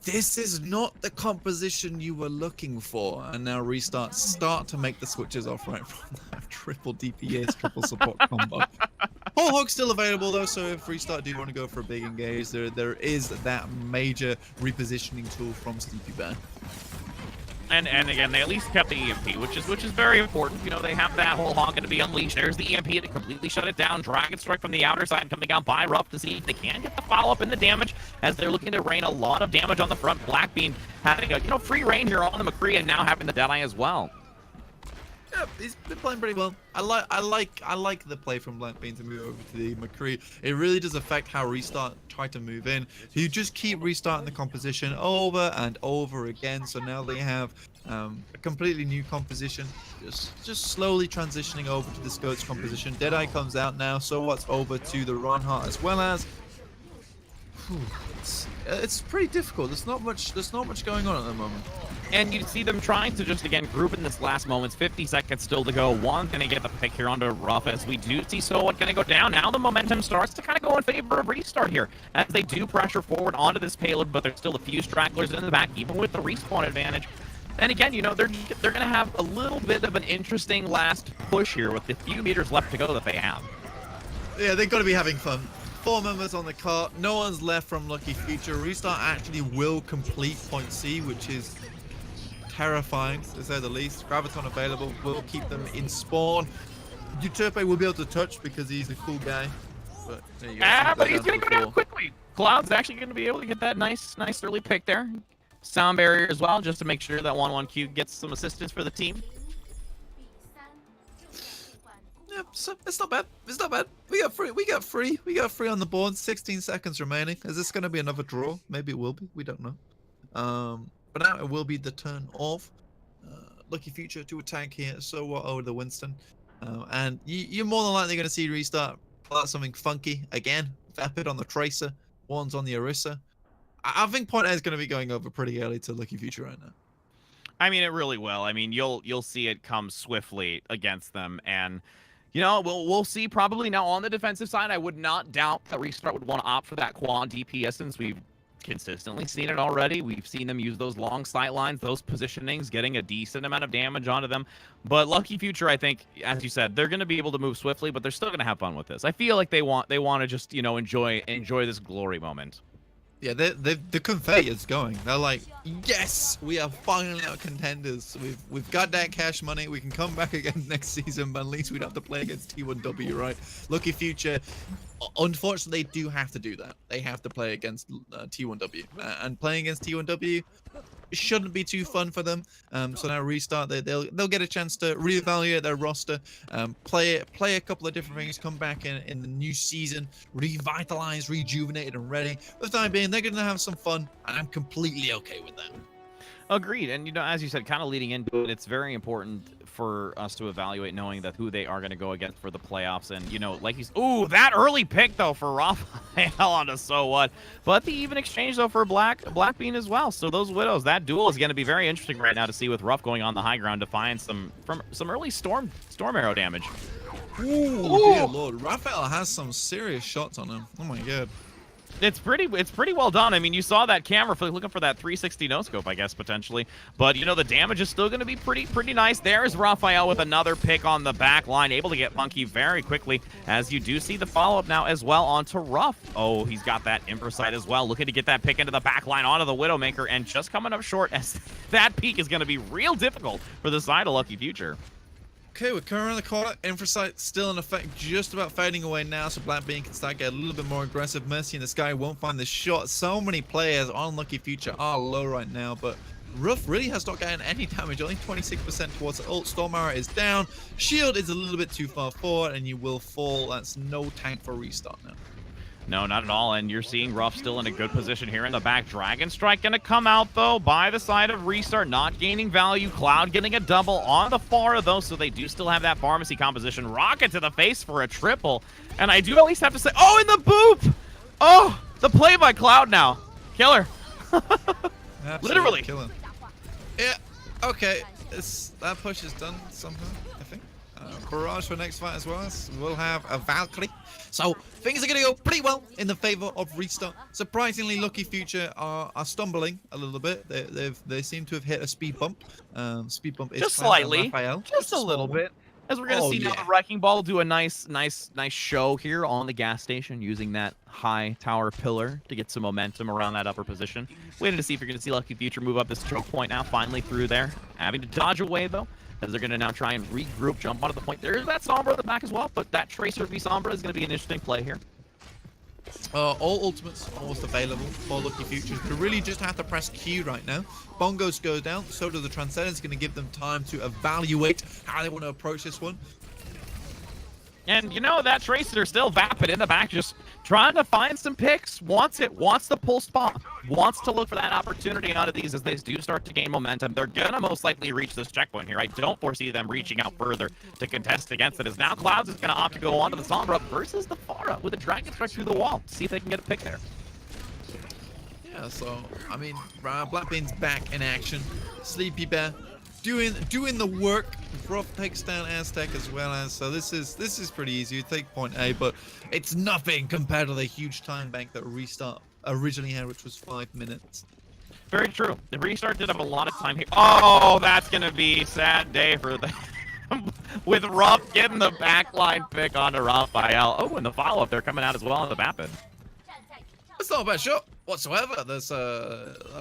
"This is not the composition you were looking for." And now Restart start to make the switches off right from that triple DPS, triple support combo. Whole hog still available though, so if Restart do want to go for a big engage, there is that major repositioning tool from Sleepy Bear. And again, they at least kept the EMP, which is very important. You know, they have that whole hog going to be unleashed. There's the EMP to completely shut it down. Dragon Strike from the outer side coming out by Ruff to see if they can get the follow-up in the damage, as they're looking to rain a lot of damage on the front. Blackbean having a free reign here on the McCree, and now having the Deadeye as well. Yeah, he's been playing pretty well. I like the play from Blackbean to move over to the McCree. It really does affect how Restart try to move in. You just keep restarting the composition over and over again. So now they have a completely new composition. Just slowly transitioning over to the Scourge composition. Deadeye comes out now. So what's over to the Ronhart as well as. It's pretty difficult. There's not much going on at the moment. And you see them trying to just, again, group in this last moments. 50 seconds still to go. One going to get the pick here onto Ruff, as we do see So What going to go down. Now the momentum starts to kind of go in favor of Restart here, as they do pressure forward onto this payload, but there's still a few stragglers in the back, even with the respawn advantage. And again, you know, they're going to have a little bit of an interesting last push here with the few meters left to go that they have. Yeah, they've got to be having fun. 4 members on the cart. No one's left from Lucky Future. Restart actually will complete point C, which is terrifying, to say the least. Graviton available will keep them in spawn. Euterpe will be able to touch because he's a cool guy. But, but he's going to go down quickly. Cloud's actually going to be able to get that nice early pick there. Sound barrier as well, just to make sure that 1-1Q gets some assistance for the team. Yeah, so it's not bad. It's not bad. We got free on the board. 16 seconds remaining. Is this going to be another draw? Maybe it will be. We don't know. But now it will be the turn of Lucky Future to attack here. So what over the Winston, and you're more than likely going to see Restart pull out something funky again. Vapid on the Tracer, one's on the Orisa. I think point A is going to be going over pretty early to Lucky Future right now. I mean, it really will. I mean, you'll see it come swiftly against them, and you know, we'll see probably now on the defensive side. I would not doubt that Restart would want to opt for that quad DPS, since we've consistently seen it already. We've seen them use those long sight lines, those positionings, getting a decent amount of damage onto them. But Lucky Future, I think, as you said, they're going to be able to move swiftly, but they're still going to have fun with this. I feel like they want to just, you know, enjoy this glory moment. Yeah, the confetti is going. They're like, yes, we are finally out contenders. We've got that cash money. We can come back again next season, but at least we don't have to play against T1W, right? Lucky Future, unfortunately, they do have to do that. They have to play against T1W, and playing against T1W shouldn't be too fun for them. So now ReStart, they'll get a chance to reevaluate their roster, play a couple of different things, come back in the new season, revitalized, rejuvenated, and ready. For the time being, they're gonna have some fun, and I'm completely okay with that. Agreed. And, you know, as you said, kind of leading into it, it's very important for us to evaluate knowing that who they are going to go against for the playoffs. And, you know, like he's... Ooh, that early pick, though, for Raphael onto So What. But the even exchange, though, for Blackbean as well. So those Widows, that duel is going to be very interesting right now to see with Ruff going on the high ground to find some early storm arrow damage. Ooh, dear Lord. Raphael has some serious shots on him. Oh, my God. It's pretty well done. I mean, you saw that camera looking for that 360 no scope, I guess, potentially. But, you know, the damage is still going to be pretty nice. There's Raphael with another pick on the back line, able to get Funky very quickly, as you do see the follow-up now as well onto Ruff. Oh, he's got that Impresight as well, looking to get that pick into the back line onto the Widowmaker, and just coming up short, as that peak is going to be real difficult for the side of Lucky Future. Okay, we're coming around the corner. Infrasight still in effect, just about fading away now, so Blackbean can start getting a little bit more aggressive. Mercy in the Sky won't find the shot. So many players on Lucky Future are low right now, but Ruff really has not gotten any damage, only 26% towards the ult. Storm Arrow is down. Shield is a little bit too far forward, and you will fall. That's no tank for ReStart now. No, not at all, and you're seeing Ruff still in a good position here in the back. Dragon Strike going to come out, though, by the side of ReStart, not gaining value. Cloud getting a double on the Pharah, though, so they do still have that pharmacy composition. Rocket to the face for a triple, and I do at least have to say, oh, and the boop! Oh, the play by Cloud now. Killer. Literally. Killing. Yeah, okay, that push is done somehow, I think. Barrage for next fight as well. We'll have a Valkyrie. So things are going to go pretty well in the favor of ReStart. Surprisingly, Lucky Future are stumbling a little bit. They seem to have hit a speed bump. Speed bump is just slightly, Raphael. just a little bit. As we're going to see now, the Wrecking Ball do a nice show here on the gas station, using that high tower pillar to get some momentum around that upper position. Waiting to see if you're going to see Lucky Future move up this choke point now, finally through there. Having to dodge away, though, as they're going to now try and regroup, jump onto the point. There's that Sombra at the back as well, but that Tracer v Sombra is going to be an interesting play here. All ultimates almost available for Lucky Futures. They really just have to press Q right now. Bongos goes down, so does the Transcendence. Going to give them time to evaluate how they want to approach this one. And, you know, that Tracer still vapid in the back, just trying to find some picks. Wants the pull spot. Wants to look for that opportunity out of these as they do start to gain momentum. They're going to most likely reach this checkpoint here. I don't foresee them reaching out further to contest against it, as now Clouds is going to opt to go onto the Sombra versus the Pharah with a Dragon Strike through the wall. See if they can get a pick there. Yeah, so, I mean, Blackbean's back in action. Sleepy Bear doing the work. Ruff takes down Aztec as well as, so this is pretty easy. You take point A, but it's nothing compared to the huge time bank that ReStart originally had, which was 5 minutes. Very true. The ReStart did have a lot of time here. Oh, that's going to be a sad day for the... with Ruff getting the backline pick onto Raphael. Oh, and the follow-up, they're coming out as well on the Vapid. It's not a bad shot whatsoever. There's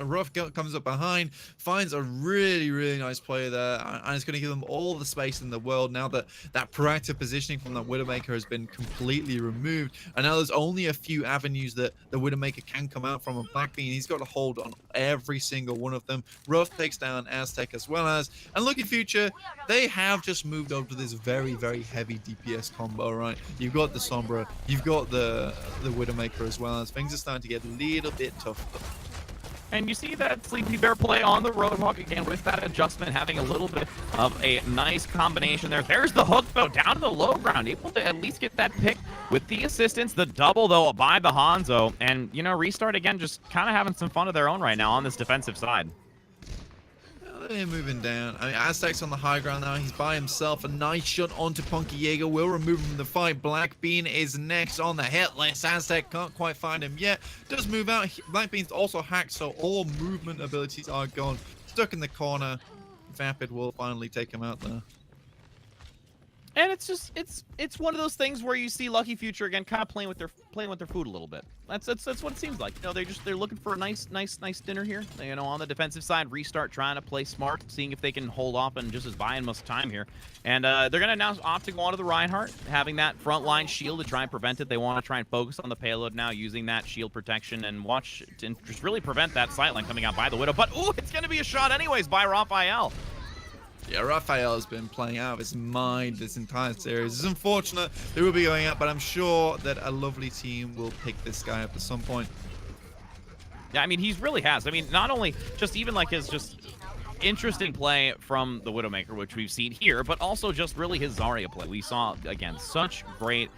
Ruff comes up behind, finds a really nice play there, and it's going to give them all the space in the world now that that proactive positioning from that Widowmaker has been completely removed, and now there's only a few avenues that the Widowmaker can come out from. And Blackbean, he's got a hold on every single one of them. Ruff takes down Aztec as well as, and Lucky Future, they have just moved over to this very heavy DPS combo, right? You've got the Sombra, you've got the Widowmaker as well as. Things are starting to get a little bit tougher. And you see that Sleepy Bear play on the Roadhog again with that adjustment, having a little bit of a nice combination there. There's the hook, though, down to the low ground, able to at least get that pick with the assistance. The double, though, by the Hanzo. And, you know, ReStart, again, just kind of having some fun of their own right now on this defensive side. They're moving down. I mean, Aztec's on the high ground now. He's by himself. A nice shot onto Punky Jaeger. Will remove him from the fight. Blackbean is next on the hit list. Aztec can't quite find him yet. Does move out. Blackbean's also hacked, so all movement abilities are gone. Stuck in the corner. Vapid will finally take him out there. And it's just it's one of those things where you see Lucky Future again kind of playing with their food a little bit. That's what it seems like. You know, they're looking for a nice dinner here. You know, on the defensive side, Restart trying to play smart, seeing if they can hold off and just is buying most time here. And they're gonna now opt to go onto the Reinhardt, having that front line shield to try and prevent it. They want to try and focus on the payload now, using that shield protection and watch to just really prevent that sightline coming out by the Widow. But ooh, it's gonna be a shot anyways by Raphael. Yeah, Raphael has been playing out of his mind this entire series. It's unfortunate they will be going up, but I'm sure that a lovely team will pick this guy up at some point. Yeah, I mean, he really has. I mean, not only just even like his just interesting play from the Widowmaker, which we've seen here, but also just really his Zarya play. We saw, again, such great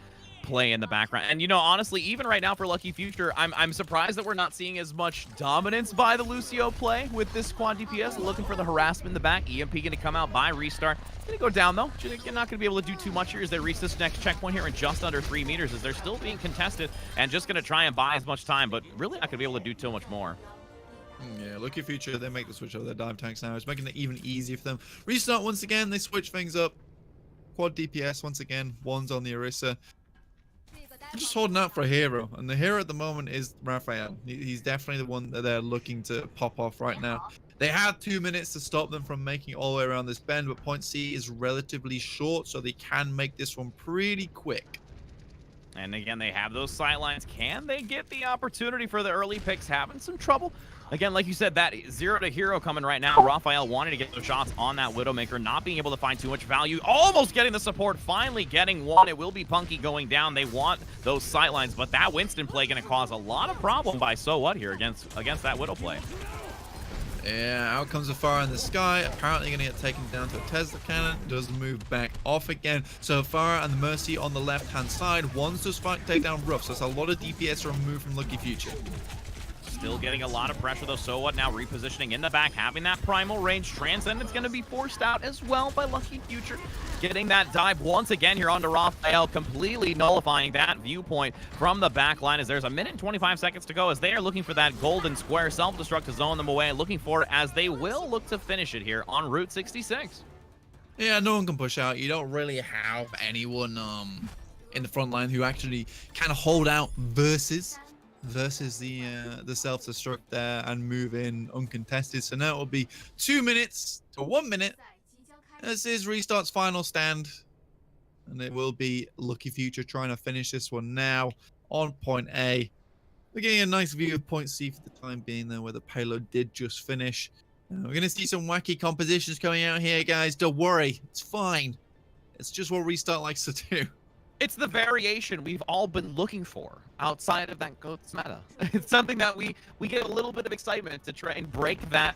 play in the background. And, you know, honestly, even right now for Lucky Future, I'm surprised that we're not seeing as much dominance by the Lucio play with this quad DPS. Looking for the harassment in the back. EMP going to come out by Restart. Going to go down, though. You're not going to be able to do too much here as they reach this next checkpoint here in just under 3 meters, as they're still being contested and just going to try and buy as much time, but really not going to be able to do too much more. Yeah, Lucky Future, they make the switch over their dive tanks now. It's making it even easier for them. Restart once again, they switch things up. Quad DPS once again, one's on the Orisa. They're just holding out for a hero, and the hero at the moment is Raphael. He's definitely the one that they're looking to pop off right now. They have 2 minutes to stop them from making all the way around this bend, but point C is relatively short, so they can make this one pretty quick. And again, they have those sightlines. Can they get the opportunity for the early picks? Having some trouble. Again, like you said, that 0 to hero coming right now. Raphael wanting to get those shots on that Widowmaker, not being able to find too much value. Almost getting the support, finally getting one. It will be Punky going down. They want those sightlines, but that Winston play going to cause a lot of problem by So What here against that Widow play. Yeah, out comes a fire in the sky. Apparently going to get taken down to a Tesla cannon. Does move back off again. So Farah and the Mercy on the left-hand side. One's just take down Rough. So it's a lot of DPS removed from Lucky Future. Still getting a lot of pressure though. So What now repositioning in the back, having that primal range. Transcendence going to be forced out as well by Lucky Future. Getting that dive once again here onto Raphael, completely nullifying that viewpoint from the back line as there's a minute and 25 seconds to go as they are looking for that golden square self-destruct to zone them away, looking for it as they will look to finish it here on Route 66. Yeah, no one can push out. You don't really have anyone in the front line who actually kind of hold out versus the self-destruct there and move in uncontested. So now it will be 2 minutes to 1 minute. This is Restart's final stand, and it will be Lucky Future trying to finish this one now on point A. We're getting a nice view of point C for the time being there, where the payload did just finish. We're going to see some wacky compositions coming out here, guys. Don't worry, it's fine. It's just what Restart likes to do. It's the variation we've all been looking for outside of that GOATS meta. It's something that we get a little bit of excitement to try and break that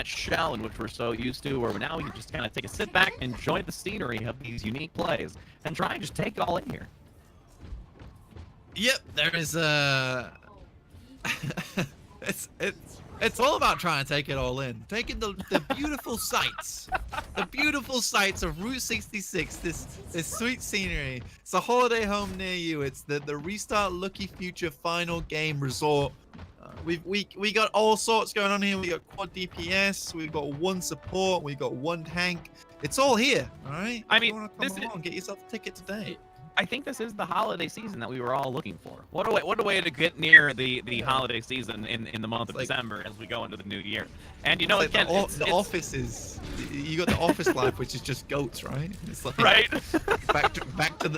shell in which we're so used to, where now we can just kind of take a sit back, enjoy the scenery of these unique plays, and try and just take it all in here. Yep, there is it's all about trying to take it all in. Taking the beautiful sights. The beautiful sights of Route 66, this sweet scenery. It's a holiday home near you. It's the Restart Lucky Future final game resort. We got all sorts going on here. We got quad DPS, we've got one support, we got one tank. It's all here, all right? I mean, if you want to come along, get yourself a ticket today. I think this is the holiday season that we were all looking for. What a way to get near the holiday season in the month of December as we go into the new year. And you know, like again, the office is, you got the office life, which is just goats, right? It's like right. back to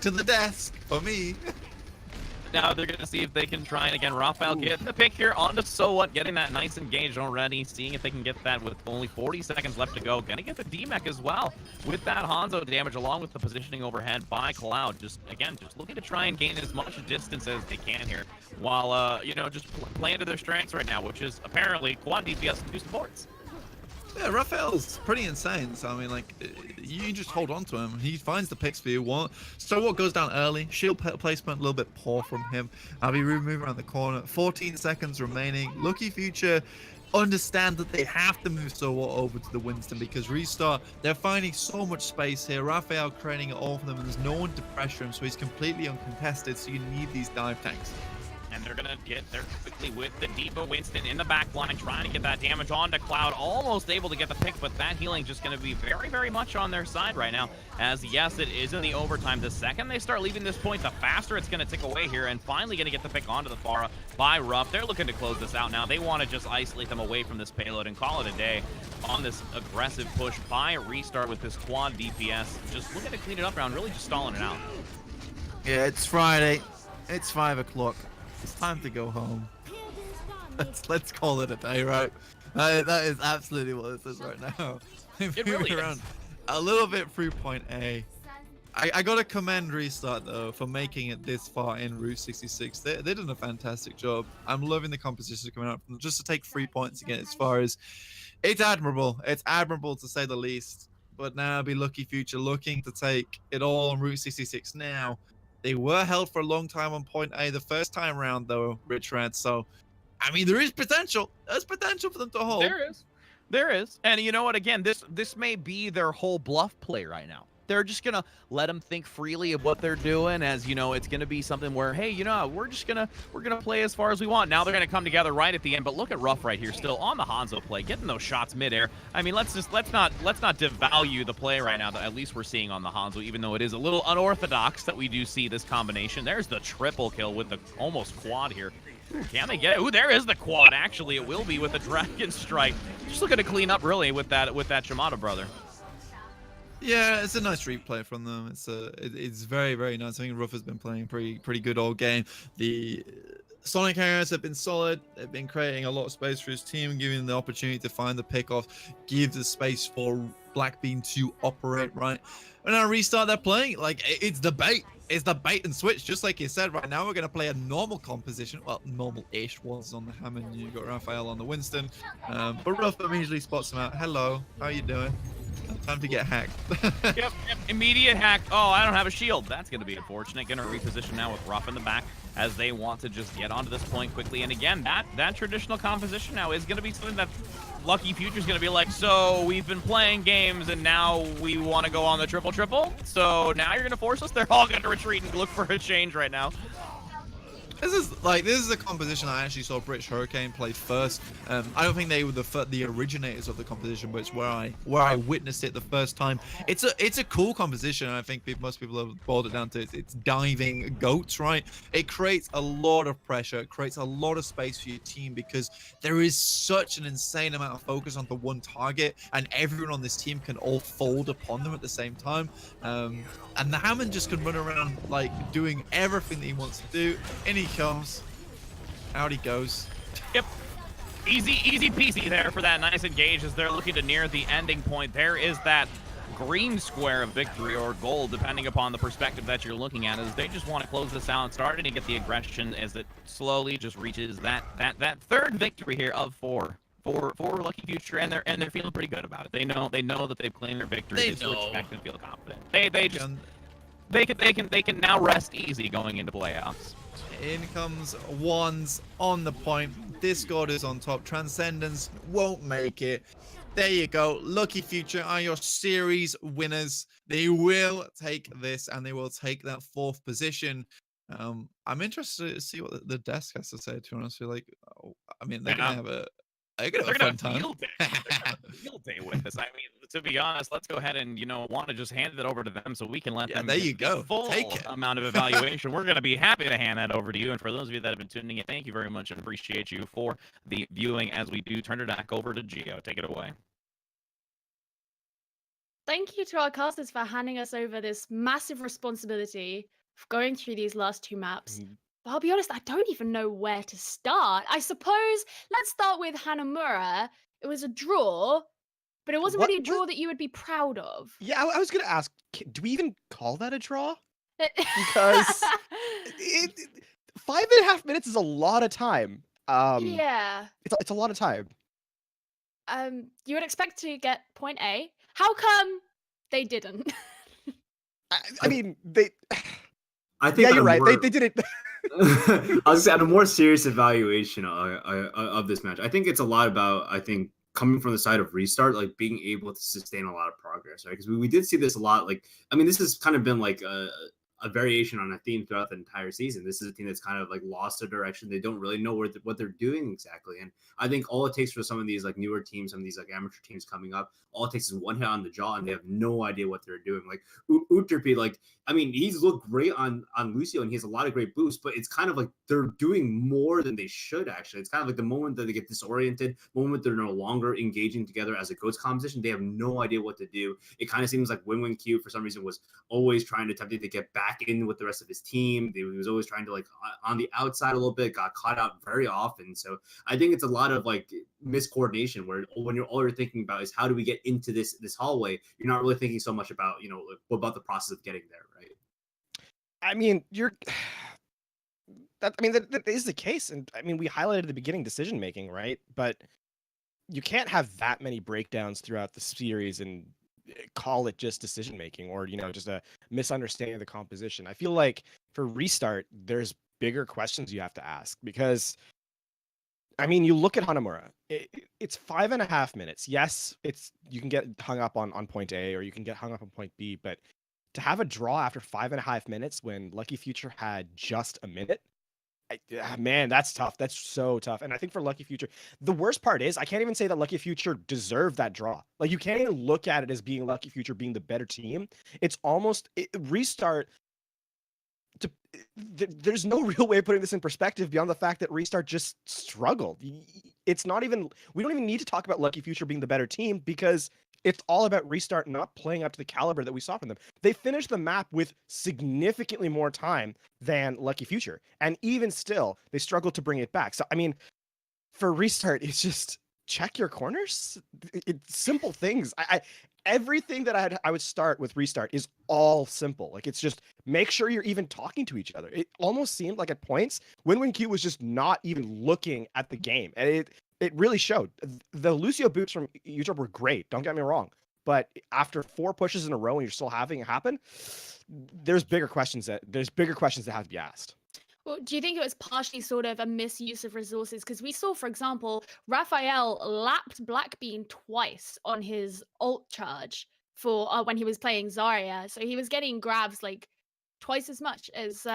the desk for me. Now they're going to see if they can try and again, Raphael getting the pick here onto So What, getting that nice engaged already, seeing if they can get that with only 40 seconds left to go. Going to get the DMEC as well with that Hanzo damage along with the positioning overhead by Cloud. Just looking to try and gain as much distance as they can here while, you know, just playing to their strengths right now, which is apparently quad DPS and 2 supports. Yeah, Raphael's pretty insane. So, I mean, like, you just hold on to him. He finds the picks for you. So what goes down early? Shield placement, a little bit poor from him. I'll be moving around the corner. 14 seconds remaining. Lucky Future understand that they have to move Sowat over to the Winston because ReStart, they're finding so much space here. Raphael creating it all for them, and there's no one to pressure him, so he's completely uncontested, so you need these dive tanks. And they're going to get there quickly with the Diva Winston in the back line, trying to get that damage onto Cloud. Almost able to get the pick, but that healing just going to be very, very much on their side right now. As, yes, it is in the overtime. The second they start leaving this point, the faster it's going to tick away here. And finally going to get the pick onto the Pharah by Ruff. They're looking to close this out now. They want to just isolate them away from this payload and call it a day on this aggressive push by ReStart with this quad DPS. Just looking to clean it up around, really just stalling it out. Yeah, it's Friday. It's 5 o'clock. It's time to go home. Let's call it a day, right? That is absolutely what this is right now. It really is. A little bit through point A. I gotta commend ReStart though for making it this far in Route 66. They're doing a fantastic job. I'm loving the composition coming out from them. Just to take 3 points again, as far as it's admirable. It's admirable to say the least. But now be Lucky Future looking to take it all on Route 66 now. They were held for a long time on point A the first time around, though, Rich Red. So, I mean, there is potential. There's potential for them to hold. There is. There is. And you know what? Again, this may be their whole bluff play right now. They're just going to let them think freely of what they're doing, as, you know, it's going to be something where, hey, you know, we're going to play as far as we want. Now they're going to come together right at the end. But look at Ruff right here, still on the Hanzo play, getting those shots midair. I mean, let's not devalue the play right now that at least we're seeing on the Hanzo, even though it is a little unorthodox that we do see this combination. There's the triple kill with the almost quad here. Ooh, can they get it? Ooh, there is the quad. Actually, it will be with the Dragon Strike. Just looking to clean up really with that Shimada brother. Yeah, it's a nice replay from them. It's very, very nice. I think Ruff has been playing pretty good all game. The Sonic Arrows have been solid. They've been creating a lot of space for his team, giving them the opportunity to find the pickoff, give the space for Blackbean to operate, right? And now ReStart, they're playing like it's the bait. It's the bait and switch, just like you said. Right now, we're going to play a normal composition. Well, normal-ish was on the Hammond. You got Raphael on the Winston. But Ruff immediately spots him out. Hello, how you doing? Time to get hacked. Yep, immediate hack. Oh, I don't have a shield. That's going to be unfortunate. Going to reposition now with Ruff in the back as they want to just get onto this point quickly. And again, that traditional composition now is going to be something that Lucky Future's going to be like, so we've been playing games and now we want to go on the triple. So now you're going to force us? They're all going to retreat and look for a change right now. This is the composition I actually saw British Hurricane play first. I don't think they were the originators of the composition, but it's where I witnessed it the first time. It's a cool composition. And I think most people have boiled it down to it's diving goats, right? It creates a lot of pressure. It creates a lot of space for your team because there is such an insane amount of focus on the one target, and everyone on this team can all fold upon them at the same time. And the Hammond just can run around like doing everything that he wants to do. And he comes. Out he goes. Yep. Easy peasy there for that nice engage as they're looking to near the ending point. There is that green square of victory or gold, depending upon the perspective that you're looking at, as they just want to close this out and starting to get the aggression as it slowly just reaches that third victory here of four. For Lucky Future, and they're feeling pretty good about it. They know that they've claimed their victory. They expect and feel confident. They can now rest easy going into playoffs. In comes Wands on the point. Discord is on top. Transcendence won't make it. There you go. Lucky Future are your series winners. They will take this, and they will take that 4th position. I'm interested to see what the desk has to say. To be honest, like, I mean, they're gonna have a fun time. Field day with us. I mean, to be honest, let's go ahead and want to just hand it over to them so we can let them. There you go. Full amount of evaluation. We're going to be happy to hand that over to you. And for those of you that have been tuning in, thank you very much and appreciate you for the viewing as we do turn it back over to Gio. Take it away. Thank you to our casters for handing us over this massive responsibility of going through these last 2 maps. But I'll be honest, I don't even know where to start. I suppose let's start with Hanamura. It was a draw, but it wasn't really a draw that you would be proud of. Yeah, I was going to ask, do we even call that a draw? Because 5.5 minutes is a lot of time. Yeah. It's a lot of time. You would expect to get point A. How come they didn't? I mean, I think Yeah, you're on a right. more, They did it. I was saying, on a more serious evaluation of this match, I think it's a lot about, I think, coming from the side of ReStart, like being able to sustain a lot of progress, right? Because we did see this a lot. Like, I mean, this has kind of been like a variation on a theme throughout the entire season. This is a team that's kind of like lost their direction. They don't really know what they're doing exactly. And I think all it takes for some of these like newer teams, some of these like amateur teams coming up, all it takes is one hit on the jaw and they have no idea what they're doing. Like Uterpi, like, I mean, he's looked great on Lucio and he has a lot of great boosts, but it's kind of like they're doing more than they should actually. It's kind of like the moment that they get disoriented, moment they're no longer engaging together as a GOATS composition, they have no idea what to do. It kind of seems like Win Q for some reason was always trying to attempting to get back in with the rest of his team. He was always trying to like on the outside a little bit, got caught out very often. So I think it's a lot of like miscoordination where when all you're thinking about is how do we get into this hallway, you're not really thinking so much about, you know, about the process of getting there, right? I mean, that is the case, and I mean, we highlighted at the beginning decision making, right? But you can't have that many breakdowns throughout the series and call it just decision making or just a misunderstanding of the composition. I feel like for ReStart, there's bigger questions you have to ask because I mean, you look at Hanamura, it's 5.5 minutes. Yes, you can get hung up on point A or you can get hung up on point B, but to have a draw after 5.5 minutes when Lucky Future had just a minute, man, that's tough. That's so tough. And I think for Lucky Future, the worst part is I can't even say that Lucky Future deserved that draw. Like you can't even look at it as being Lucky Future being the better team. It's almost ReStart. There's no real way of putting this in perspective beyond the fact that ReStart just struggled. It's not even, we don't even need to talk about Lucky Future being the better team because it's all about ReStart not playing up to the caliber that we saw from them. They finished the map with significantly more time than Lucky Future. And even still, they struggled to bring it back. So, I mean, for ReStart, it's just check your corners. It's simple things. Everything that I would start with ReStart is all simple. Like it's just make sure you're even talking to each other. It almost seemed like at points Win Q was just not even looking at the game, and it really showed. The Lucio boots from Utah were great. Don't get me wrong, but after 4 pushes in a row and you're still having it happen, there's bigger questions that have to be asked. Well, do you think it was partially sort of a misuse of resources? Because we saw, for example, Raphael lapped Blackbean twice on his ult charge for when he was playing Zarya. So he was getting grabs like twice as much as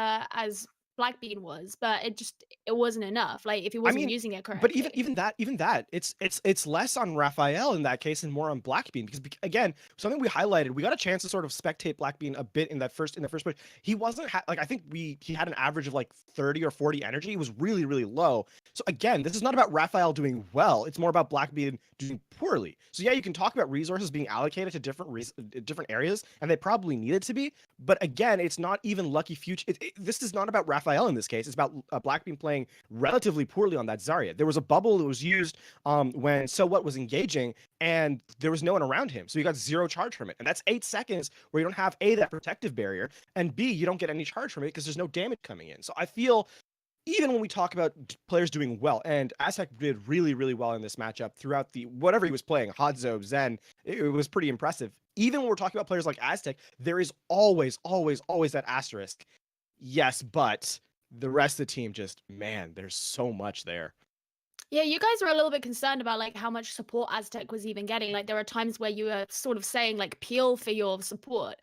Blackbean was, but it wasn't enough. Like if he wasn't using it correctly. But even that, it's less on Raphael in that case and more on Blackbean because again, something we highlighted, we got a chance to sort of spectate Blackbean a bit in the first push. He wasn't like I think he had an average of like 30 or 40 energy. He was really really low. So again, this is not about Raphael doing well. It's more about Blackbean doing poorly. So yeah, you can talk about resources being allocated to different areas, and they probably needed to be. But again, it's not even Lucky Future. This is not about Raphael in this case. It's about Blackbean playing relatively poorly on that Zarya. There was a bubble that was used when So What was engaging, and there was no one around him. So you got 0 charge from it. And that's 8 seconds where you don't have A, that protective barrier, and B, you don't get any charge from it because there's no damage coming in. So I feel even when we talk about players doing well, and Aztec did really, really well in this matchup throughout the whatever he was playing, Hanzo, Zen, it was pretty impressive. Even when we're talking about players like Aztec, there is always, always, always that asterisk. Yes, but the rest of the team just, man, there's so much there. Yeah, you guys were a little bit concerned about like how much support Aztec was even getting. Like there were times where you were sort of saying like peel for your support.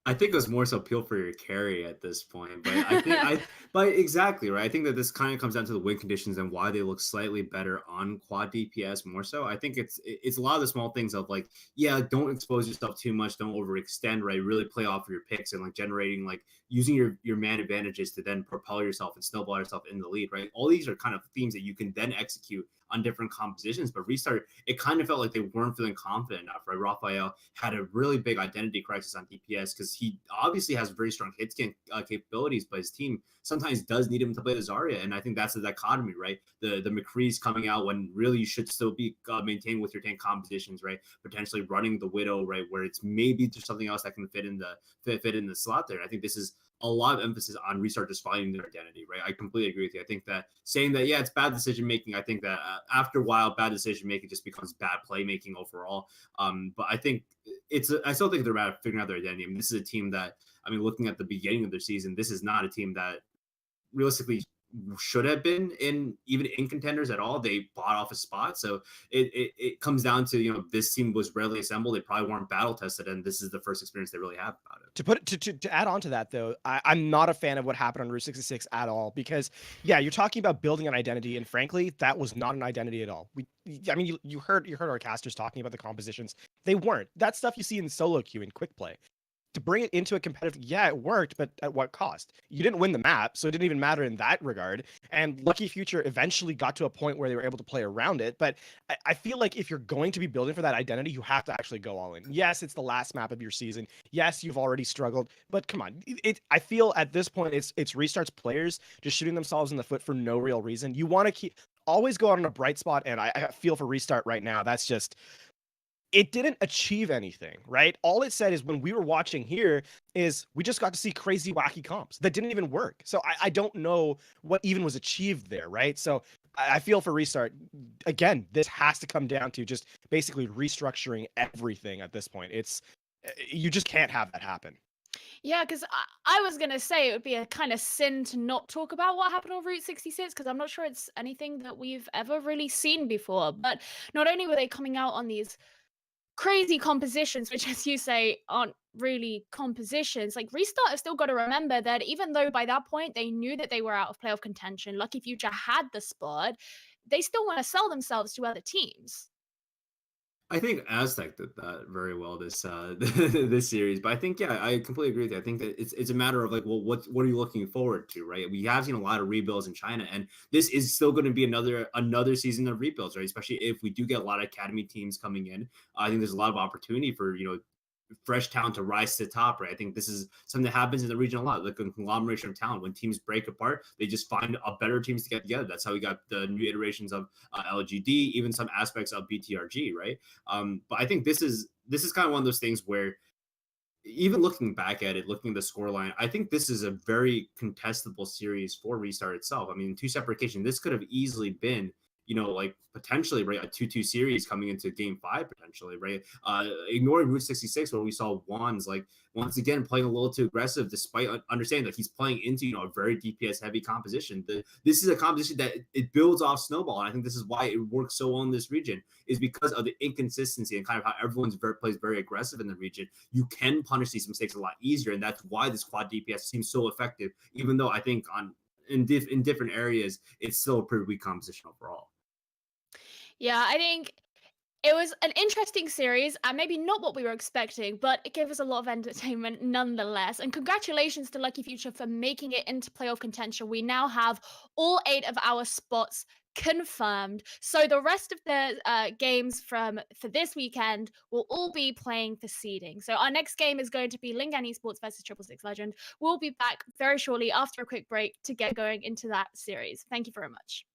I think it was more so appeal for your carry at this point, but I think but exactly right. I think that this kind of comes down to the win conditions and why they look slightly better on quad DPS more so. I think it's a lot of the small things of like, yeah, don't expose yourself too much, don't overextend, right? Really play off of your picks and like generating like using your man advantages to then propel yourself and snowball yourself in the lead, right? All these are kind of themes that you can then execute on different compositions, but ReStart, it kind of felt like they weren't feeling confident enough, right? Raphael had a really big identity crisis on DPS because he obviously has very strong hit scan capabilities, but his team sometimes does need him to play the Zarya, and I think that's the dichotomy, right? The McCree's coming out when really you should still be maintained with your tank compositions, right? Potentially running the Widow, right, where it's maybe there's something else that can fit in the slot there. I think this is a lot of emphasis on ReStart just finding their identity, right? I completely agree with you. I think that saying that, yeah, it's bad decision making. I think that after a while, bad decision making just becomes bad playmaking overall. But I think I still think they're about figuring out their identity. I mean, this is a team that, I mean, looking at the beginning of their season, this is not a team that realistically should have been even in contenders at all. They bought off a spot, so it comes down to, you know, this team was rarely assembled. They probably weren't battle tested, and this is the first experience they really have about it. To add on to that though, I'm not a fan of what happened on Route 66 at all, because yeah, you're talking about building an identity, and frankly, that was not an identity at all. I mean, you heard our casters talking about the compositions. They weren't. That stuff you see in solo queue and quick play. To bring it into a competitive, yeah, it worked, but at what cost? You didn't win the map, so it didn't even matter in that regard. And Lucky Future eventually got to a point where they were able to play around it. But I feel like if you're going to be building for that identity, you have to actually go all in. Yes, it's the last map of your season. Yes, you've already struggled, but come on. I feel at this point it's Restart's players just shooting themselves in the foot for no real reason. You want to always go out on a bright spot, and I feel for Restart right now. That's just, it didn't achieve anything, right? All it said is, when we were watching here, is we just got to see crazy, wacky comps that didn't even work. So I don't know what even was achieved there, right? So I feel for Restart, again, this has to come down to just basically restructuring everything at this point. You just can't have that happen. Yeah, because I was going to say it would be a kind of sin to not talk about what happened on Route 66, because I'm not sure it's anything that we've ever really seen before. But not only were they coming out on these crazy compositions, which, as you say, aren't really compositions, like, Restart has still got to remember that even though by that point they knew that they were out of playoff contention, Lucky Future had the spot, they still want to sell themselves to other teams. I think Aztec did that very well this this series, but I think, yeah, I completely agree with you. I think that it's a matter of, like, well, what are you looking forward to, right? We have seen a lot of rebuilds in China, and this is still going to be another season of rebuilds, right? Especially if we do get a lot of academy teams coming in. I think there's a lot of opportunity for, you know, fresh talent to rise to the top, right? I think this is something that happens in the region a lot, like a conglomeration of talent. When teams break apart, they just find a better teams to get together. That's how we got the new iterations of LGD, even some aspects of BTRG, right? But I think this is kind of one of those things where, even looking back at it, looking at the scoreline, I think this is a very contestable series for Restart itself. I mean, two separate occasions, this could have easily been, you know, like, potentially, right, a 2-2 series coming into game 5, potentially, right? Ignoring Route 66, where we saw Wands, like, once again playing a little too aggressive, despite understanding that he's playing into, you know, a very DPS heavy composition. This is a composition that it builds off Snowball, and I think this is why it works so well in this region, is because of the inconsistency and kind of how everyone's plays very aggressive in the region. You can punish these mistakes a lot easier, and that's why this quad DPS seems so effective, even though I think in different areas it's still a pretty weak composition overall. Yeah, I think it was an interesting series, and maybe not what we were expecting, but it gave us a lot of entertainment nonetheless. And congratulations to Lucky Future for making it into playoff contention. We now have all 8 of our spots confirmed. So the rest of the games for this weekend will all be playing for seeding. So our next game is going to be Lingan Esports versus 666 Legend. We'll be back very shortly after a quick break to get going into that series. Thank you very much.